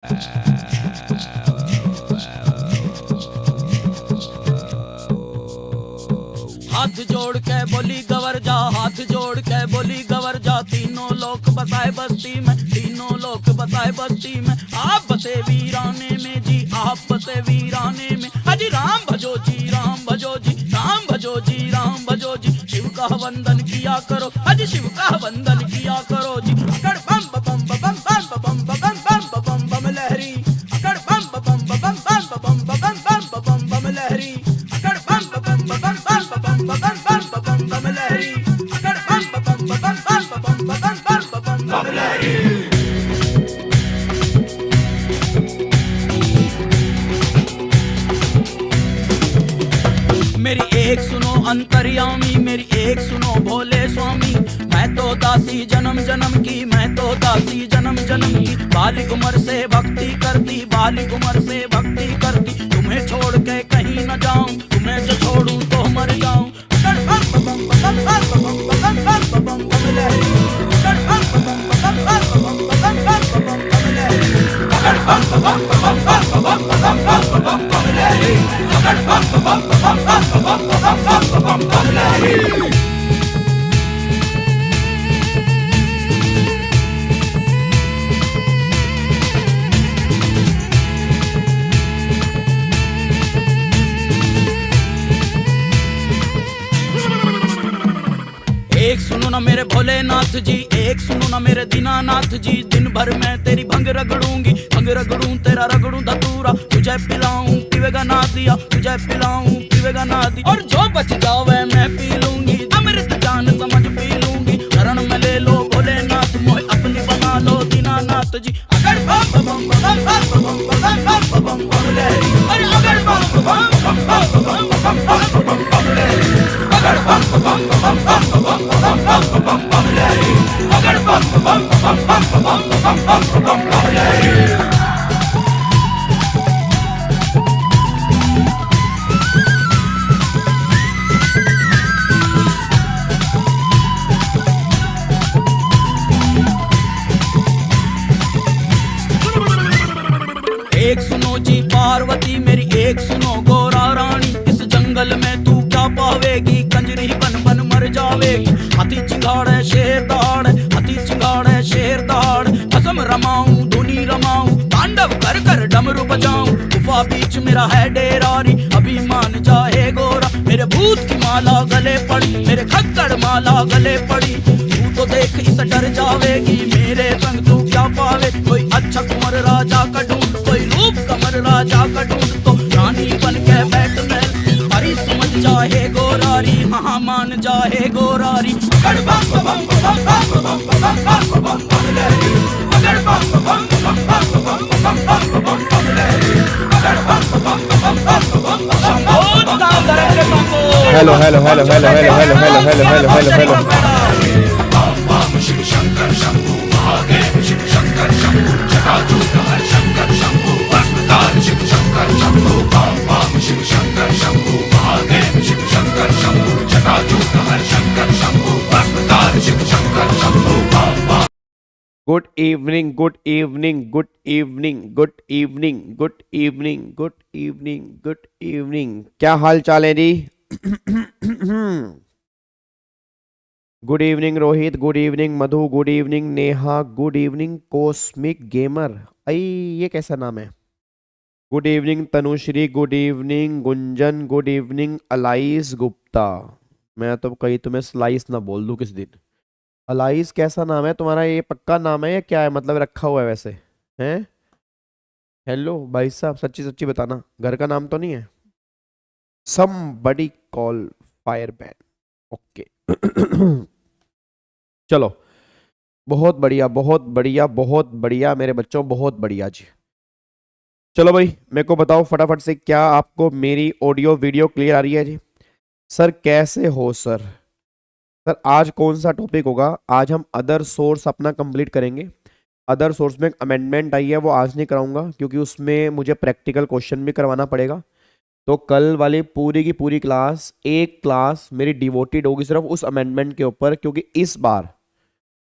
हाथ जोड़ के बोली गवर जा, हाथ जोड़ के बोली गवर जा, तीनों लोक बसाए बस्ती में, तीनों लोक बसाए बस्ती में। आप बसे वीराने में जी, आप बसे वीराने में। अजी राम भजो जी, राम भजो जी, राम भजो जी, राम भजो जी। शिव का वंदन किया करो, अजी शिव का वंदन किया करो जी। अकड़ बम बम बम बम बम बम बम बम बम बम लहरी, अकड़ बम बम बम बम बम बम बम बम बम लहरी, अकड़ बम बम बम बम बम बम लहरी, अकड़ बम बम बम बम लहरी। मेरी एक सुनो अंतर्यामी, मेरी एक सुनो भोले स्वामी। मैं तो दासी जन्म जन्म की, मैं तो दासी जन्म जन्म की। बाली उम्र से भक्ति करती, बाली उम्र से भक्ति करती। तुम्हें छोड़ के कहीं न जाऊं, तुम्हें जो छोड़ूं तो मर जाऊं। अकड़ बम बम बम बम बम बम लहरी, अकड़ बम बम बम बम बम लहरी, अकड़ बम बम बम बम लहरी, अकड़ बम बम बम लहरी। एक सुनो ना मेरे भोलेनाथ जी, एक सुनो ना मेरे दीनानाथ जी। दिन भर मैं तेरी भंग रगड़ूंगी, भंग रगड़ूं तेरा रगड़ूं धतूरा। तुझे पिलाऊं पीवेगा ना दिया, तुझे पिलाऊं पीवेगा ना दिया। और जो बच जावे मैं पी लूंगी, अमृत जान समझ पी लूंगी। शरण में ले लो भोलेनाथ, मोह अपनी बना लो दीनानाथ जी। अगर बम बम बम बम बम बम लहरी, अरे अगर बम बम बम बम लहरी, अगर बम बम बम बम लहरी, अगर बम बम बम लहरी। एक सुनो जी पार्वती मेरी, एक सुनो गोरा रानी। इस जंगल में तू क्या पावेगी, कंजरी बन बन मर जावेगी। हाथी चिंगाड़े शेर दहाड़े, हाथी चिंगाड़े शेर दहाड़े। भस्म रमाऊं धुनी रमाऊं, तांडव कर कर डमरू बजाऊं। गुफा बीच मेरा है डेरारी, अभी मान जाए गोरा। मेरे भूत की माला गले पड़ी, मेरे खक्कड़ माला गले पड़ी। तू तो देख इस डर जावेगी, मेरे संग तू क्या पावे। कोई अच्छा कुंवर राजा का ढूंढ, कोई रूप कमर राजा का ढूंढ। तो रानी बन के बैठ मैं, हरी समझ जाए गोरारी, हाँ मान जाए गोरारी। अगर बम बम बम बम बम लहरी, अगर बम बम बम बम लहरी, अगर बम बम बम hello hello hello hello hello hello hello hello hello hello hello. Shiv Shankar Shambhu Mahadev, Shiv Shankar Shambhu जटाजूट हर शंकर शंभु भस्मतार। शिव शंकर शंभु बम बम, शिव शंकर शंभु महादेव, शिव शंकर शंभु जटाजूट हर शंकर शंभु भस्मतार। शिव शंकर शंभु बम बम। Good evening, good evening, good evening, good evening, good evening, good evening, good evening. क्या हाल चाल है जी? Good evening Rohit, good evening Madhu, good evening Neha, good evening cosmic gamer. आई ये कैसा नाम है? Good evening Tanushree, good evening Gunjan, good evening Alice Gupta. मैं तो कहीं तुम्हें स्लाइस ना बोल दूं किस दिन। अलाइस कैसा नाम है तुम्हारा? ये पक्का नाम है या क्या है, मतलब रखा हुआ है वैसे हैं? हेलो भाई साहब, सच्ची सच्ची बताना, घर का नाम तो नहीं है? Somebody call fireman. ओके चलो, बहुत बढ़िया बहुत बढ़िया बहुत बढ़िया मेरे बच्चों, बहुत बढ़िया जी। चलो भाई, मेरे को बताओ फटाफट से, क्या आपको मेरी ऑडियो वीडियो क्लियर आ रही है जी? सर कैसे हो सर? सर आज कौन सा टॉपिक होगा? आज हम अदर सोर्स अपना कंप्लीट करेंगे। अदर सोर्स में एक अमेंडमेंट आई है, वो आज नहीं कराऊंगा क्योंकि उसमें मुझे प्रैक्टिकल क्वेश्चन भी करवाना पड़ेगा। तो कल वाली पूरी की पूरी क्लास, एक क्लास मेरी डिवोटेड होगी सिर्फ उस अमेंडमेंट के ऊपर, क्योंकि इस बार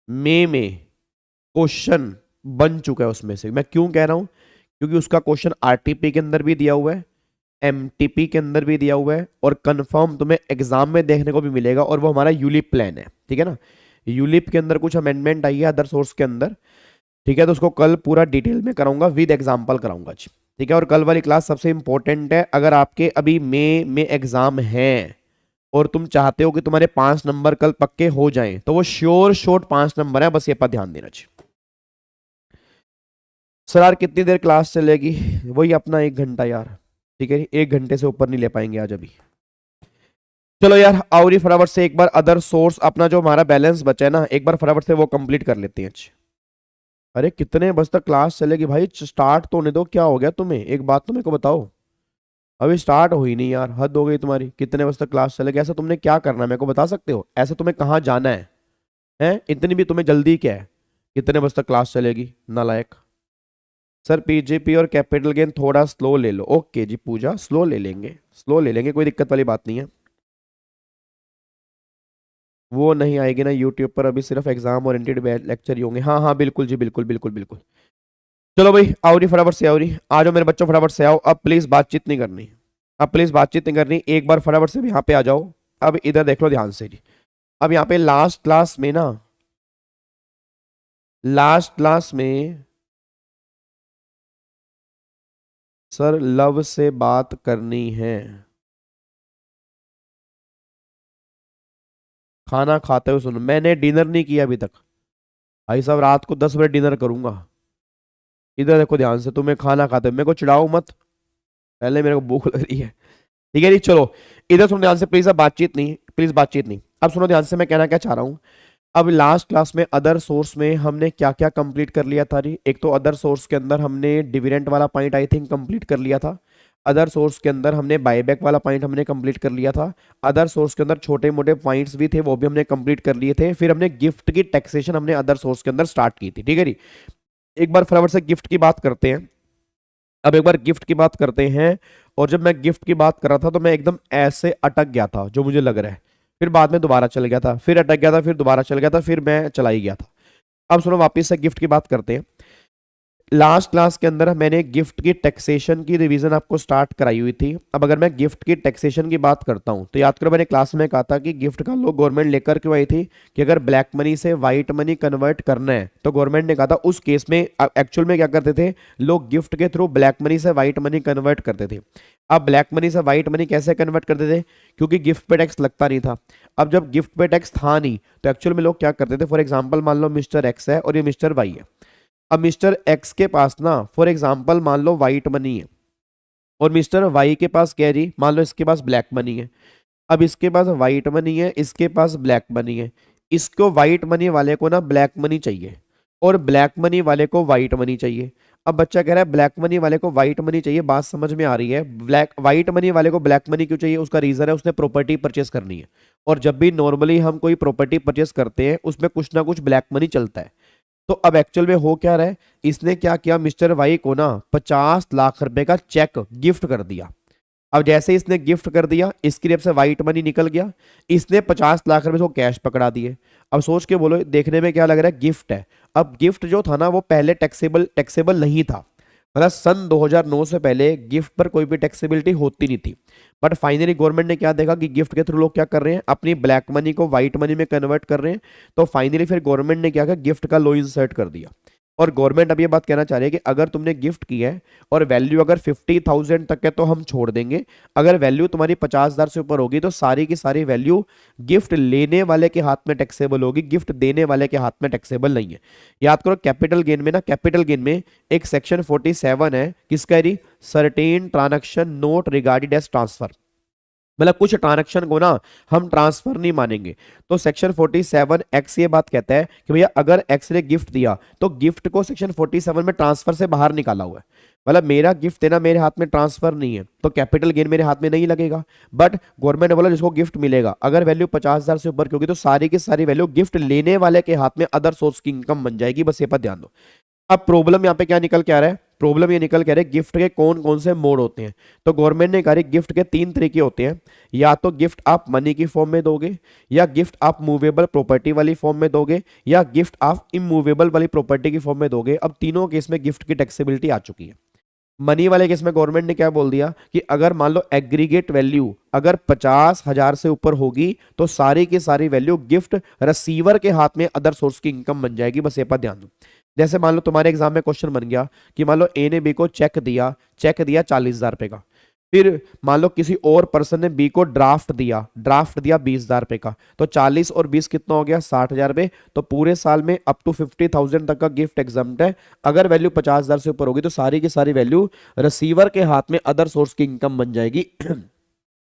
मई में क्वेश्चन बन चुका है उसमें से। मैं क्यों कह रहा हूं, क्योंकि उसका क्वेश्चन आरटीपी के अंदर भी दिया हुआ है, एमटीपी के अंदर भी दिया हुआ है, और कंफर्म तुम्हें एग्जाम में देखने को भी मिलेगा, और वो हमारा यूलिप प्लान है, ठीक है ना। यूलिप के अंदर कुछ अमेंडमेंट आई है अदर सोर्स के अंदर, ठीक है, तो उसको कल पूरा डिटेल में कराऊंगा, विद एग्जाम्पल कराऊंगा जी, ठीक है। और कल वाली क्लास सबसे इंपॉर्टेंट है, अगर आपके अभी मई में एग्जाम है और तुम चाहते हो कि तुम्हारे 5 नंबर कल पक्के हो जाएं, तो वो श्योर शॉट 5 नंबर है, बस ये पर ध्यान देना चाहिए। सर यार कितनी देर क्लास चलेगी, वही अपना 1 घंटा यार, ठीक है, 1 घंटे से ऊपर नहीं ले पाएंगे आज अभी। चलो यार और फटाफट से एक बार अदर सोर्स अपना जो हमारा बैलेंस बचा है ना, एक बार फटाफट से वो कंप्लीट कर लेते हैं। अरे कितने बजे तक क्लास चलेगी भाई, स्टार्ट तो होने दो, क्या हो गया तुम्हें, एक बात तो मेरे को बताओ, अभी स्टार्ट हो ही नहीं यार, हद हो गई तुम्हारी। कितने बजे तक क्लास चलेगी, ऐसा तुमने क्या करना है मेरे को बता सकते हो, ऐसा तुम्हें कहाँ जाना है, हैं इतनी भी तुम्हें जल्दी क्या है, कितने बजे तक क्लास चलेगी नालायक। सर पीजीपी और कैपिटल गेन थोड़ा स्लो ले लो, ओके जी पूजा, स्लो ले लेंगे, स्लो ले लेंगे, कोई दिक्कत वाली बात नहीं है। वो नहीं आएगी ना यूट्यूब पर, अभी सिर्फ एग्जाम ओरिएंटेड लेक्चर ही होंगे। हाँ हाँ बिल्कुल जी, बिल्कुल बिल्कुल बिल्कुल। चलो भाई आओ जी फटाफट से, आओ जी, आ जाओ मेरे बच्चों फटाफट से आओ। अब प्लीज बातचीत नहीं करनी, अब प्लीज बातचीत नहीं करनी, एक बार फटाफट से यहाँ पे आ जाओ। अब इधर देख लो ध्यान से जी, अब यहाँ पे लास्ट क्लास में ना, लास्ट क्लास में सर लव से बात करनी है, खाना खाते हुए सुनो, मैंने डिनर नहीं किया अभी तक भाई साहब, रात को 10 बजे डिनर करूंगा। इधर देखो ध्यान से, तुम्हें खाना खाते हुए, मेरे को चिढ़ाओ मत, पहले मेरे को भूख लग रही है, ठीक है जी। चलो इधर सुनो ध्यान से प्लीज, अब बातचीत नहीं, प्लीज बातचीत नहीं, अब सुनो ध्यान से मैं कहना क्या चाह रहा हूँ। अब लास्ट क्लास में अदर सोर्स में हमने क्या क्या कंप्लीट कर लिया था जी, एक तो अदर सोर्स के अंदर हमने डिविडेंड वाला पॉइंट आई थिंक कंप्लीट कर लिया था, अदर सोर्स के अंदर हमने बायबैक वाला पॉइंट हमने कंप्लीट कर लिया था, अदर सोर्स के अंदर छोटे मोटे पॉइंट्स भी थे वो भी हमने कंप्लीट कर लिए थे, फिर हमने गिफ्ट की टैक्सेशन हमने अदर सोर्स के अंदर स्टार्ट की थी, ठीक है जी। एक बार फटाफट से गिफ्ट की बात करते हैं, अब एक बार गिफ्ट की बात करते हैं। और जब मैं गिफ्ट की बात कर रहा था तो मैं एकदम ऐसे अटक गया था जो मुझे लग रहा है, फिर बाद में दोबारा चल गया था, फिर अटक गया था, फिर दोबारा चल गया था, फिर मैं चला ही गया था। अब सुनो वापस से गिफ्ट की बात करते हैं। लास्ट क्लास के अंदर मैंने गिफ्ट की टैक्सेशन की रिवीजन आपको स्टार्ट कराई हुई थी। अब अगर मैं गिफ्ट की टैक्सेशन की बात करता हूं तो याद करो मैंने क्लास में कहा था कि गिफ्ट का लोग गवर्नमेंट लेकर क्यों आई थी, कि अगर ब्लैक मनी से व्हाइट मनी कन्वर्ट करना है तो गवर्नमेंट ने कहा था उस केस में एक्चुअल में क्या करते थे लोग, गिफ्ट के थ्रू ब्लैक मनी से व्हाइट मनी कन्वर्ट करते थे। अब ब्लैक मनी से व्हाइट मनी कैसे कन्वर्ट करते थे, क्योंकि गिफ्ट पे टैक्स लगता नहीं था। अब जब गिफ्ट पे टैक्स था नहीं तो एक्चुअल में लोग क्या करते थे, फॉर एग्जाम्पल मान लो मिस्टर एक्स है और ये मिस्टर वाई है। अब मिस्टर एक्स के पास ना फॉर एग्जाम्पल मान लो व्हाइट मनी है, और मिस्टर वाई के पास क्या है जी, मान लो इसके पास ब्लैक मनी है। अब इसके पास व्हाइट मनी है, इसके पास ब्लैक मनी है, इसको व्हाइट मनी वाले को ना ब्लैक मनी चाहिए और ब्लैक मनी वाले को व्हाइट मनी चाहिए। अब बच्चा कह रहा है ब्लैक मनी वाले को व्हाइट मनी चाहिए, बात समझ में आ रही है। ब्लैक व्हाइट मनी वाले को ब्लैक मनी क्यों चाहिए, उसका रीजन है उसने प्रॉपर्टी परचेस करनी है, और जब भी नॉर्मली हम कोई प्रॉपर्टी परचेस करते हैं उसमें कुछ ना कुछ ब्लैक मनी चलता है। तो अब एक्चुअल में हो क्या रहा है, इसने क्या किया, मिस्टर वाई को ना 50 लाख रुपए का चेक गिफ्ट कर दिया। अब जैसे इसने गिफ्ट कर दिया इसकी जेब से व्हाइट मनी निकल गया, इसने 50 लाख रुपए को कैश पकड़ा दिए। अब सोच के बोलो देखने में क्या लग रहा है, गिफ्ट है। अब गिफ्ट जो था ना वो पहले टैक्सेबल नहीं था, मतलब सन 2009 से पहले गिफ्ट पर कोई भी टैक्सेबिलिटी होती नहीं थी। बट फाइनली गवर्नमेंट ने क्या देखा कि गिफ्ट के थ्रू लोग क्या कर रहे हैं, अपनी ब्लैक मनी को व्हाइट मनी में कन्वर्ट कर रहे हैं, तो फाइनली फिर गवर्नमेंट ने क्या किया, गिफ्ट का लॉ इंसर्ट कर दिया। और गवर्नमेंट अब ये बात कहना चाह रही है कि अगर तुमने गिफ्ट की है और वैल्यू अगर 50,000 तक है तो हम छोड़ देंगे, अगर वैल्यू तुम्हारी 50,000 से ऊपर होगी तो सारी की सारी वैल्यू गिफ्ट लेने वाले के हाथ में टैक्सेबल होगी, गिफ्ट देने वाले के हाथ में टैक्सेबल नहीं है। याद करो कैपिटल गेन में ना, कैपिटल गेन में एक सेक्शन 47 है, किसका है, certain transaction not regarded as transfer, मतलब कुछ ट्रांजैक्शन को ना हम ट्रांसफर नहीं मानेंगे। तो सेक्शन 47 एक्स ये बात कहता है कि भैया अगर एक्स ने गिफ्ट दिया तो गिफ्ट को सेक्शन 47 में ट्रांसफर से बाहर निकाला हुआ है, मतलब मेरा गिफ्ट देना मेरे हाथ में ट्रांसफर नहीं है तो कैपिटल गेन मेरे हाथ में नहीं लगेगा। बट गवर्नमेंट ने बोला जिसको गिफ्ट मिलेगा अगर वैल्यू 50,000 से ऊपर की होगी तो सारी की सारी वैल्यू गिफ्ट लेने वाले के हाथ में अदर सोर्स की इनकम बन जाएगी, बस ये पर ध्यान दो। अब प्रॉब्लम यहाँ पे क्या निकल के आ रहा है, प्रॉब्लम ये निकल के आ रही है गिफ्ट के कौन कौन से मोड होते हैं। तो गवर्नमेंट ने कहा है गिफ्ट के 3 तरीके होते हैं, या तो गिफ्ट आप मनी की फॉर्म में दोगे, या गिफ्ट आप मूवेबल प्रॉपर्टी वाली फॉर्म में दोगे, या गिफ्ट आप इमूवेबल वाली प्रॉपर्टी की फॉर्म में दोगे। अब तीनों केस में गिफ्ट की टैक्सेबिलिटी आ चुकी है। मनी वाले केस में गवर्नमेंट ने क्या बोल दिया कि अगर मान लो एग्रीगेट वैल्यू अगर 50,000 से ऊपर होगी तो सारी की सारी वैल्यू गिफ्ट रिसीवर के हाथ में अदर सोर्स की इनकम बन जाएगी। बस ये पर ध्यान दो। जैसे मान लो तुम्हारे एग्जाम में क्वेश्चन बन गया कि मान लो ए ने बी को चेक दिया 40,000 रुपए का, फिर मान लो किसी और पर्सन ने बी को ड्राफ्ट दिया 20,000 रुपए का, तो 40 और 20 कितना हो गया 60,000 रुपए। तो पूरे साल में अप टू 50,000 तक का गिफ्ट एग्जाम्प्ट है। अगर वैल्यू 50,000 से ऊपर होगी तो सारी की सारी वैल्यू रिसीवर के हाथ में अदर सोर्स की इनकम बन जाएगी।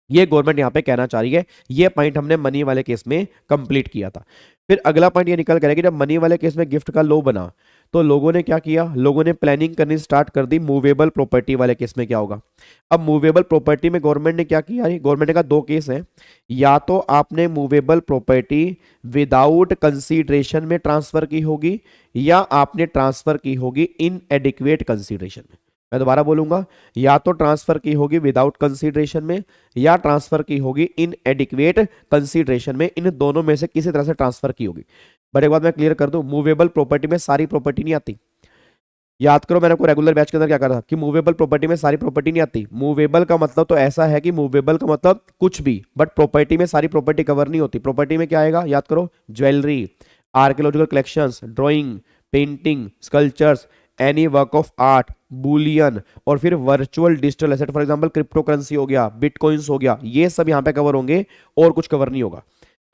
ये गवर्नमेंट यहां पे कहना चाह रही है। ये पॉइंट हमने मनी वाले केस में कंप्लीट किया था। फिर अगला पॉइंट ये निकल कर कि जब मनी वाले केस में गिफ्ट का लॉ बना तो लोगों ने क्या किया, लोगों ने प्लानिंग करनी स्टार्ट कर दी मूवेबल प्रॉपर्टी वाले केस में क्या होगा। अब मूवेबल प्रॉपर्टी में गवर्नमेंट ने क्या किया, गवर्नमेंट ने कहा 2 केस हैं, या तो आपने मूवेबल प्रॉपर्टी विदाउट कंसीडरेशन में ट्रांसफर की होगी, या आपने ट्रांसफर की होगी इनएडिक्वेट कंसीडरेशन में। मैं दोबारा बोलूंगा, या तो ट्रांसफर की होगी विदाउट कंसीडरेशन में, या ट्रांसफर की होगी इनएडिक्वेट कंसीडरेशन में। इन दोनों में से किसी तरह से ट्रांसफर की होगी। बट एक बात मैं क्लियर कर दूं, मूवेबल प्रॉपर्टी में सारी प्रॉपर्टी नहीं आती। याद करो मैंने आपको रेगुलर बैच के अंदर क्या कहा था कि मूवेबल प्रॉपर्टी में सारी प्रॉपर्टी नहीं आती। मूवेबल का मतलब तो ऐसा है कि मूवेबल का मतलब कुछ भी, बट प्रॉपर्टी में सारी प्रॉपर्टी कवर नहीं होती। प्रॉपर्टी में क्या आएगा, याद करो, jewellery, archaeological collections, drawing, painting, sculptures, any work of art, Boolean, और फिर virtual digital asset, for example crypto currency हो गया, बिटकॉइंस हो गया, ये सब यहां पे कवर होंगे और कुछ कवर नहीं होगा।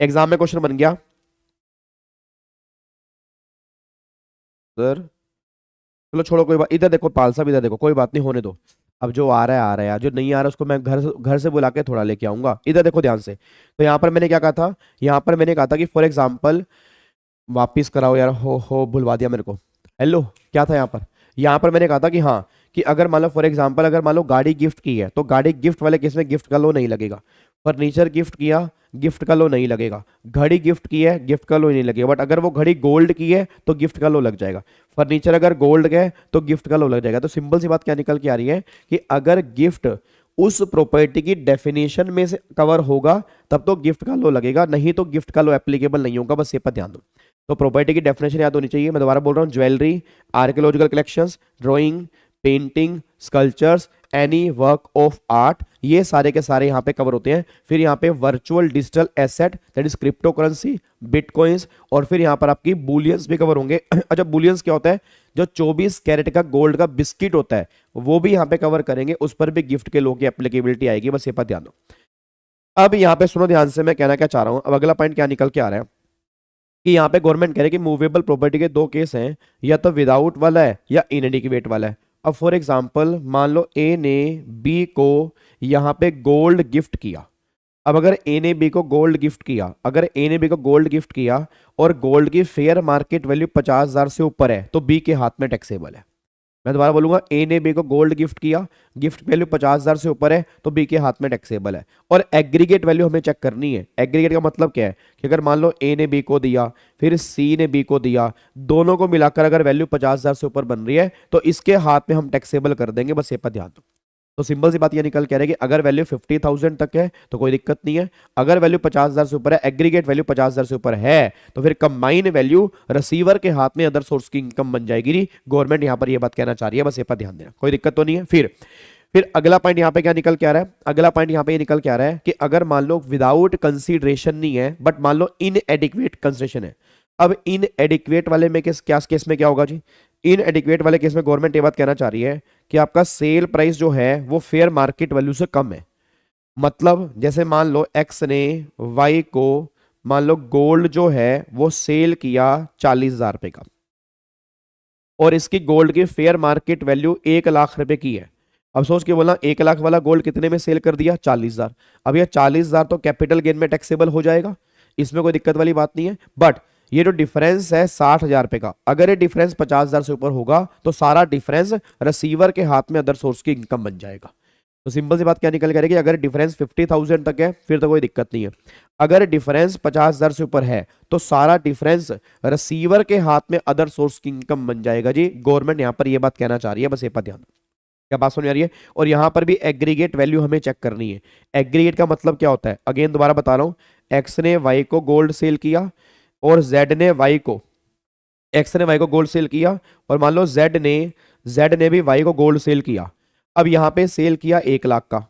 एग्जाम में क्वेश्चन बन गया सर, चलो छोड़ो कोई बात, इधर देखो पाल साहब, इधर देखो, कोई बात नहीं, होने दो। अब जो आ रहा है आ रहा है, जो नहीं आ रहा है उसको मैं घर से बुला के थोड़ा लेके आऊंगा। इधर देखो ध्यान से। तो यहां पर मैंने क्या कहा था, यहां पर मैंने कहा था कि फॉर एग्जांपल, वापिस कराओ यार, हो भुलवा दिया मेरे को। हेलो, क्या था यहां पर मैंने कहा था कि हाँ, कि अगर मान लो फॉर एग्जांपल अगर मान लो गाड़ी गिफ्ट की है तो गाड़ी गिफ्ट वाले केस में गिफ्ट का लो नहीं लगेगा। फर्नीचर गिफ्ट किया, गिफ्ट का लो नहीं लगेगा। घड़ी गिफ्ट की है, गिफ्ट का लो नहीं लगेगा। बट अगर वो घड़ी गोल्ड की है तो गिफ्ट का लो लग जाएगा। फर्नीचर अगर गोल्ड का है तो गिफ्ट का लो लग जाएगा। तो सिंपल सी बात क्या निकल के आ रही है कि अगर गिफ्ट उस प्रॉपर्टी की डेफिनेशन में से कवर होगा तब तो गिफ्ट का लो लगेगा, नहीं तो गिफ्ट का लो एप्लीकेबल नहीं होगा। बस ये पर ध्यान दो। तो प्रॉपर्टी की डेफिनेशन याद होनी चाहिए। मैं दोबारा बोल रहा हूँ, jewellery, archaeological collections, drawing, painting, sculptures, any work of art, ये सारे के सारे यहाँ पे कवर होते हैं। फिर यहाँ पे virtual digital asset that is crypto currency, bitcoins, और फिर यहाँ पर आपकी बुलियंस भी कवर होंगे। अच्छा, बुलियंस क्या होता है, जो 24 कैरेट का गोल्ड का बिस्किट होता है वो भी यहाँ पे कवर करेंगे, उस पर भी गिफ्ट के लोग की एप्लीकेबिलिटी आएगी। बस ये पर ध्यान दो। अब यहाँ पे सुनो ध्यान से, मैं कहना क्या चाह रहा हूँ। अब अगला पॉइंट क्या निकल के आ रहा है कि यहाँ पे गवर्नमेंट कह रही है कि मूवेबल प्रॉपर्टी के 2 केस हैं, या तो विदाउट वाला है या इनएडिक्वेट वाला है। अब फॉर एग्जांपल मान लो ए ने बी को यहाँ पे गोल्ड गिफ्ट किया। अब अगर ए ने बी को गोल्ड गिफ्ट किया, अगर ए ने बी को गोल्ड गिफ्ट किया और गोल्ड की फेयर मार्केट वैल्यू 50,000 से ऊपर है तो बी के हाथ में टैक्सेबल है। मैं दोबारा बोलूंगा, ए ने बी को गोल्ड गिफ्ट किया, गिफ्ट वैल्यू 50,000 से ऊपर है तो बी के हाथ में टैक्सेबल है। और एग्रीगेट वैल्यू हमें चेक करनी है। एग्रीगेट का मतलब क्या है कि अगर मान लो ए ने बी को दिया, फिर सी ने बी को दिया, दोनों को मिलाकर अगर वैल्यू 50,000 से ऊपर बन रही है तो इसके हाथ में हम टैक्सेबल कर देंगे। बस ये पर ध्यान दो। तो सिंपल सी बात ये निकल के आ रही है कि अगर वैल्यू 50,000 तक है तो कोई दिक्कत नहीं है। अगर वैल्यू 50,000 से ऊपर है, एग्रीगेट वैल्यू 50,000 से ऊपर है, तो फिर कंबाइन वैल्यू रिसीवर के हाथ में अदर सोर्स की इनकम बन जाएगी। गवर्नमेंट यहां पर ये बात कहना चाह रही है। बस ये पर ध्यान देना, कोई दिक्कत तो नहीं है। फिर अगला पॉइंट यहां पे क्या निकल के आ रहा है, अगला पॉइंट यहां पे ये निकल के आ रहा है कि अगर मान लो विदाउट कंसीडरेशन नहीं है बट मान लो इनएडिक्वेट कंसीडरेशन है। अब इनएडिक्वेट वाले में केस में क्या होगा जी, इनएडिक्वेट वाले केस में गवर्नमेंट ये बात कहना चाह रही है कि आपका सेल प्राइस जो है वो फेयर मार्केट वैल्यू से कम है। मतलब जैसे मान लो एक्स ने वाई को मान लो गोल्ड जो है वो सेल किया 40,000 रुपए का और इसकी गोल्ड की फेयर मार्केट वैल्यू 1,00,000 रुपए की है। अब सोच के बोला 1,00,000 वाला गोल्ड कितने में सेल कर दिया, 40,000। अब यह 40,000 तो कैपिटल गेन में टैक्सेबल हो जाएगा, इसमें कोई दिक्कत वाली बात नहीं है। बट ये जो डिफरेंस है 60,000 रुपए का, अगर ये डिफरेंस 50,000 से ऊपर होगा तो सारा डिफरेंस रिसीवर के हाथ में अदर सोर्स की इनकम बन जाएगा। तो सिंपल सी बात क्या निकल कर कि अगर डिफरेंस 50,000 तक है फिर तो कोई दिक्कत नहीं है। अगर डिफरेंस 50,000 से ऊपर है तो सारा डिफरेंस रिसीवर के हाथ में अदर सोर्स की इनकम बन जाएगा जी। गवर्नमेंट यहां पर ये बात कहना चाह रही है, बस ये पर ध्यान। क्या बात समझ आ रही है? और यहां पर भी एग्रीगेट वैल्यू हमें चेक करनी है। एग्रीगेट का मतलब क्या होता है, अगेन दोबारा बता रहा हूं, एक्स ने वाई को गोल्ड सेल किया और जेड ने वाई को, एक्स ने वाई को गोल्ड सेल किया और मान लो जेड ने भी वाई को गोल्ड सेल किया। अब यहां पे सेल किया 1 लाख का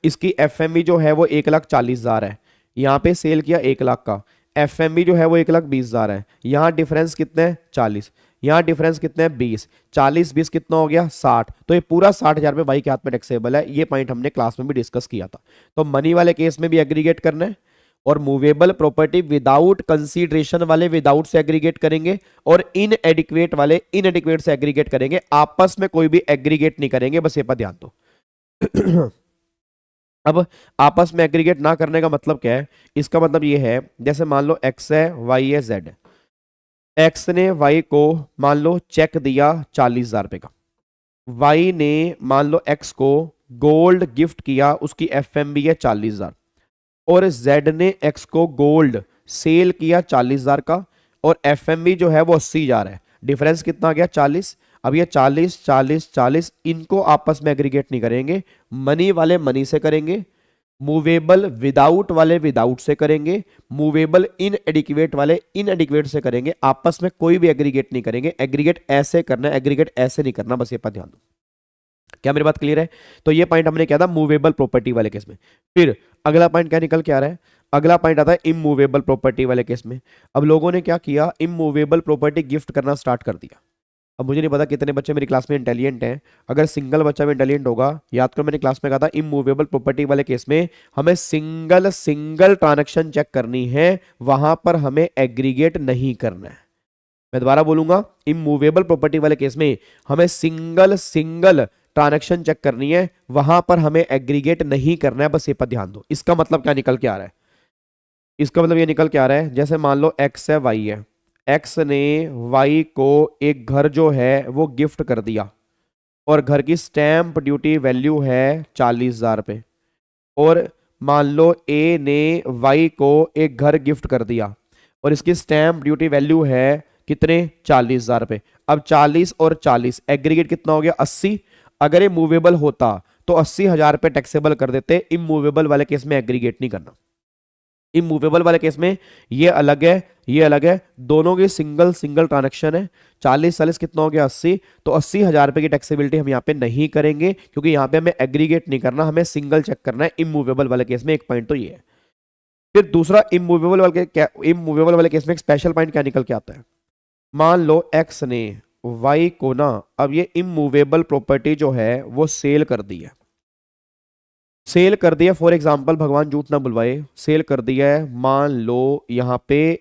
इसकी एफएमवी जो है वो 1,40,000 है। यहाँ पे सेल किया 1 लाख का, एफएमवी जो है वो 1,20,000 है। यहाँ डिफरेंस कितने हैं 40, यहाँ डिफरेंस कितने हैं 20, 40 20 कितना हो गया 60। तो ये पूरा 60,000 रुपये भाई के हाथ में टैक्सेबल है। ये पॉइंट हमने क्लास में भी डिस्कस किया था। तो मनी वाले केस में भी एग्रीगेट करना है और मूवेबल प्रॉपर्टी विदाउट कंसीडरेशन वाले विदाउट से एग्रीगेट करेंगे और इनएडिक्वेट वाले इनएडिक्वेट से एग्रीगेट करेंगे। आपस में कोई भी एग्रीगेट नहीं करेंगे, बस ये पर ध्यान दो। अब आपस में एग्रीगेट ना करने का मतलब क्या है, इसका मतलब ये है जैसे मान लो एक्स है वाई है जेड, एक्स ने वाई को मान लो चेक दिया 40,000 रुपए का, वाई ने मान लो एक्स को गोल्ड गिफ्ट किया, उसकी एफएमवी है 40,000, और जेड ने एक्स को गोल्ड सेल किया 40,000 का और एफएमवी जो है वो 80,000 है। डिफरेंस कितना आ गया 40। अब ये 40 40 40 इनको आपस में एग्रीगेट नहीं करेंगे, मनी वाले मनी से करेंगे, मूवेबल विदाउट वाले विदाउट से करेंगे, मूवेबल इनएडिक्वेट वाले इनएडिक्वेट से करेंगे। आपस में कोई भी एग्रीगेट नहीं करेंगे। एग्रीगेट ऐसे करना है, एग्रीगेट ऐसे नहीं करना, बस ये पर ध्यान दो। क्या मेरी बात क्लियर है? तो ये पॉइंट हमने क्या था मूवेबल प्रॉपर्टी वाले केस में। फिर अगला पॉइंट क्या निकल के आ रहा है, अगला पॉइंट आता है इमूवेबल प्रॉपर्टी वाले केस में। अब लोगों ने क्या किया, इमूवेबल प्रॉपर्टी गिफ्ट करना स्टार्ट कर दिया। अब मुझे नहीं पता कितने बच्चे मेरी क्लास में इंटेलिजेंट हैं, अगर सिंगल बच्चा भी इंटेलिजेंट होगा, याद करो मैंने क्लास में कहा था इमूवेबल प्रॉपर्टी वाले केस में हमें सिंगल ट्रांजैक्शन चेक करनी है, वहां पर हमें एग्रीगेट नहीं करना है। मैं दोबारा बोलूंगा, इमूवेबल प्रॉपर्टी वाले केस में हमें सिंगल ट्रांजैक्शन चेक करनी है, वहां पर हमें एग्रीगेट नहीं करना है, बस ये पर ध्यान दो। इसका मतलब क्या निकल के आ रहा है, इसका मतलब ये निकल के आ रहा है जैसे मान लो एक्स है वाई है, एक्स ने वाई को एक घर जो है वो गिफ्ट कर दिया और घर की स्टैंप ड्यूटी वैल्यू है 40,000 रुपये, और मान लो ए ने वाई को एक घर गिफ्ट कर दिया और इसकी स्टैंप ड्यूटी वैल्यू है कितने 40,000 रुपये। अब 40 और 40 एग्रीगेट कितना हो गया 80। अगर ये मूवेबल होता तो 80,000 रुपये टैक्सेबल कर देते। इमूवेबल वाले केस में एग्रीगेट नहीं करना। इमूवेबल वाले केस में ये अलग है, ये अलग है, दोनों की सिंगल ट्रांजैक्शन है। 40 कितना हो गया 80, तो 80,000 रुपए की टैक्सेबिलिटी हम यहाँ पे नहीं करेंगे क्योंकि यहाँ पे हमें एग्रीगेट नहीं करना, हमें सिंगल चेक करना है इमूवेबल वाले केस में। एक पॉइंट तो ये है। फिर दूसरा इमूवेबल वाले केस में एक स्पेशल पॉइंट क्या निकल के आता है, मान लो एक्स ने वाई को ना, अब ये इमूवेबल प्रॉपर्टी जो है वो सेल कर दी है, सेल कर दिया फॉर एग्जाम्पल, भगवान झूठ ना बुलवाए, सेल कर दिया है, मान लो यहां पे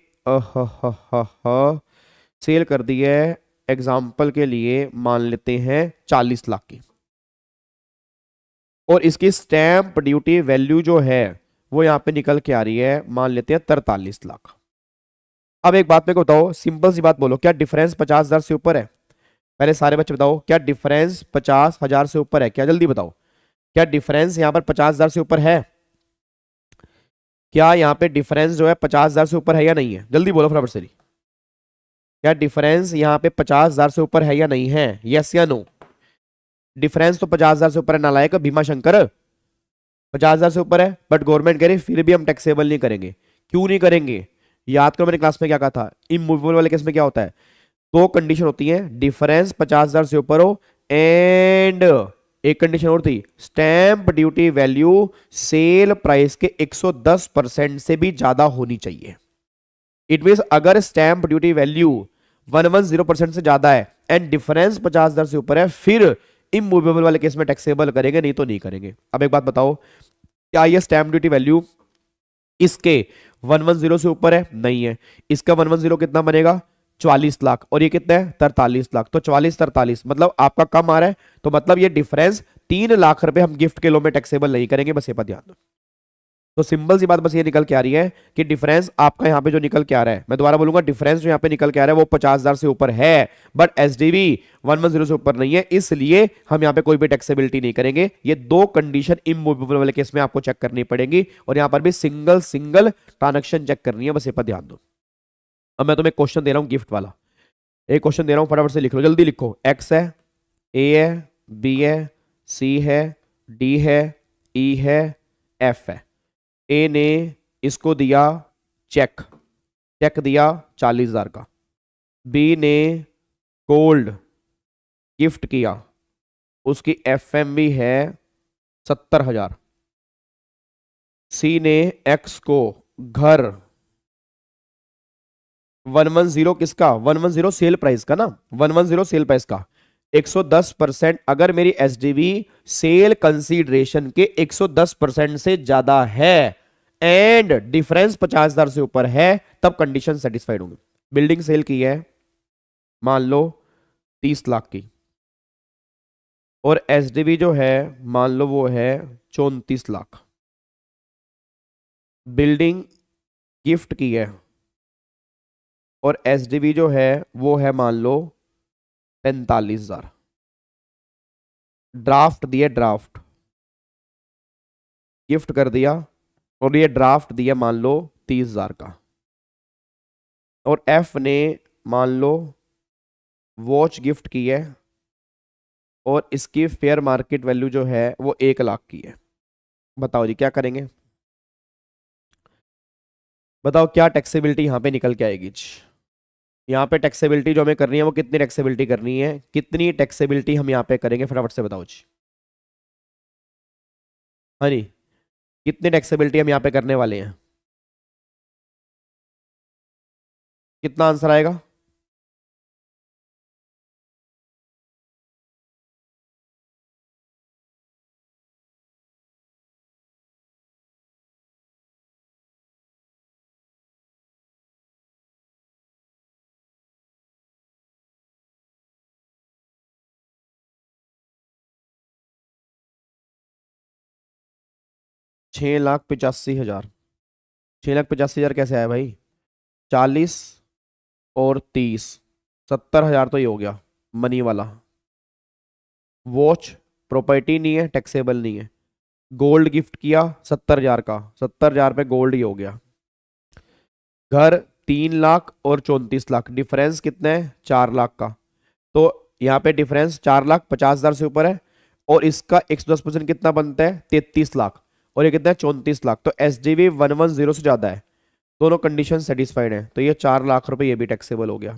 सेल कर दी है, एग्जाम्पल के लिए मान लेते हैं 40 लाख की, और इसकी स्टैंप ड्यूटी वैल्यू जो है वो यहां पे निकल के आ रही है, मान लेते हैं 43 लाख। अब एक बात मेरे को बताओ, सिंपल सी बात बोलो, क्या डिफरेंस 50,000 से ऊपर है? पहले सारे बच्चे बताओ, क्या डिफरेंस 50,000 से ऊपर है? क्या जल्दी बताओ, क्या डिफरेंस यहां पर 50,000 से ऊपर है? क्या यहां पे डिफरेंस जो है 50,000 से ऊपर है या नहीं है? जल्दी बोलो फटाफट से। क्या डिफरेंस यहां पे 50,000 से ऊपर है या नहीं है? यस या नो? डिफरेंस तो 50,000 से ऊपर है नालायक भीमा शंकर, 50,000 से ऊपर है, बट गवर्नमेंट कह रही फिर भी हम टैक्सेबल नहीं करेंगे। क्यों नहीं करेंगे? याद करो मैंने क्लास में क्या कहा था, इमूवेबल वाले केस में क्या होता है, दो कंडीशन होती है, डिफरेंस 50,000 से ऊपर हो एंड एक कंडीशन और थी, stamp duty value sale price के 110% से भी ज्यादा होनी चाहिए। इट मींस अगर स्टैंप ड्यूटी वैल्यू 110% से ज्यादा है एंड डिफरेंस 50,000 से ऊपर है, फिर इमूवेबल वाले केस में टैक्सेबल करेंगे, नहीं तो नहीं करेंगे। अब एक बात बताओ, क्या ये स्टैंप ड्यूटी वैल्यू इसके 110 से ऊपर है? नहीं है। इसका 110 कितना बनेगा 44 लाख, और ये कितना है 43 लाख, तो 44-43 मतलब आपका कम आ रहा है, तो मतलब ये डिफरेंस 3 लाख रुपए हम गिफ्ट के लो में टैक्सेबल नहीं करेंगे, बस ये पर ध्यान दो। तो सिंपल सी बात बस ये निकल के आ रही है कि डिफरेंस आपका यहाँ पे जो निकल के आ रहा है, मैं दोबारा बोलूंगा, डिफरेंस जो यहाँ पे निकल के आ रहा है वो 50,000 से ऊपर है, बट एसडीवी 110 से ऊपर नहीं है, इसलिए हम यहाँ पे कोई भी टैक्सेबिलिटी नहीं करेंगे। ये दो कंडीशन इमूवेबल वाले केस में आपको चेक करनी पड़ेगी, और यहाँ पर भी सिंगल सिंगल ट्रांजेक्शन चेक करनी है, बस ये पर ध्यान दो। अब मैं तुम्हें क्वेश्चन दे रहा हूँ गिफ्ट वाला, एक क्वेश्चन दे रहा हूँ, फटाफट से लिख लो, जल्दी लिखो। एक्स है, ए है, बी है, सी है, डी है, ई है, एफ है। ए ने इसको दिया चेक, चेक दिया 40,000 का। बी ने गोल्ड गिफ्ट किया, उसकी एफएमवी है 70,000। सी ने एक्स को घर 110 किसका, 110 सेल प्राइस का ना, 110 सेल प्राइस का 110%, अगर मेरी एसडीवी सेल कंसीडरेशन के 110% से ज्यादा है एंड डिफरेंस 50,000 से ऊपर है, तब कंडीशन सेटिस्फाइड होंगे। बिल्डिंग सेल की है मान लो 30 लाख की, और एसडीवी जो है मान लो वो है 34 लाख। बिल्डिंग गिफ्ट की है और एसडीवी जो है वो है मान लो 45,000। ड्राफ्ट दिया, ड्राफ्ट गिफ्ट कर दिया, और ये ड्राफ्ट दिया मान लो 30,000 का। और एफ ने मान लो वॉच गिफ्ट की है, और इसकी फेयर मार्केट वैल्यू जो है वो 1 लाख की है। बताओ जी क्या करेंगे, बताओ क्या टैक्सेबिलिटी यहां पे निकल के आएगी जी। यहाँ पे टैक्सेबिलिटी जो हमें करनी है वो कितनी टैक्सेबिलिटी करनी है, कितनी टैक्सेबिलिटी हम यहाँ पे करेंगे, फटाफट से बताओ जी। हाँ जी, कितनी टैक्सेबिलिटी हम यहाँ पे करने वाले हैं, कितना आंसर आएगा? छह लाख 85,000। 6,85,000 कैसे आया भाई? 40 और 30, 70,000 तो ये हो गया मनी वाला। वॉच प्रॉपर्टी नहीं है, टैक्सेबल नहीं है। गोल्ड गिफ्ट किया 70,000 का, 70,000 पे गोल्ड ही हो गया। घर 3 लाख और 34 लाख, डिफरेंस कितना है? 4 लाख का। तो यहाँ पे डिफरेंस 4,50,000 से ऊपर है, और इसका 110% कितना बनता है? 33 लाख, और ये कितना है? 34 लाख। तो एसडीवी 110 से ज्यादा है, दोनों कंडीशन सेटिस्फाइड है, तो ये 4 लाख रुपए ये भी टैक्सेबल हो गया।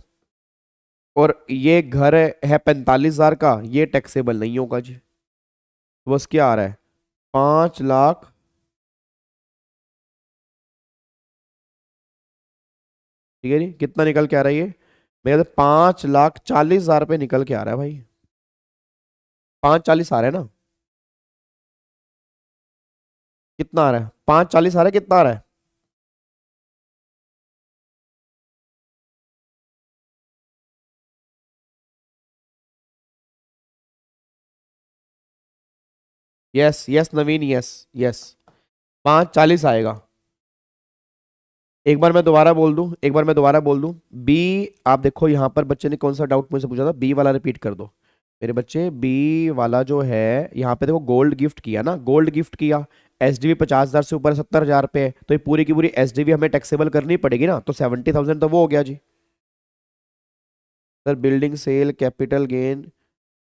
और ये घर है 45,000 का, ये टैक्सेबल नहीं होगा जी। बस क्या आ रहा है? 5 लाख, ठीक है जी, कितना निकल के आ रहा है ये? मेरे 5,40,000 रुपये निकल के आ रहा है भाई। 5,40 आ रहा है ना, कितना आ रहा है? 5,40 आ रहा है, कितना आ रहा है? यस यस नवीन, यस यस, 5,40 आएगा। एक बार मैं दोबारा बोल दूं, एक बार मैं दोबारा बोल दूं। बी, आप देखो यहां पर बच्चे ने कौन सा डाउट मुझसे पूछा था, बी वाला रिपीट कर दो मेरे बच्चे। बी वाला जो है यहाँ पे देखो, गोल्ड गिफ्ट किया ना, गोल्ड गिफ्ट किया, एसडीवी 50,000 से ऊपर 70,000 पे है, तो ये पूरी की पूरी एसडीवी हमें टैक्सेबल करनी पड़ेगी ना, तो 70,000 तो वो हो गया जी। Sir building sale capital gain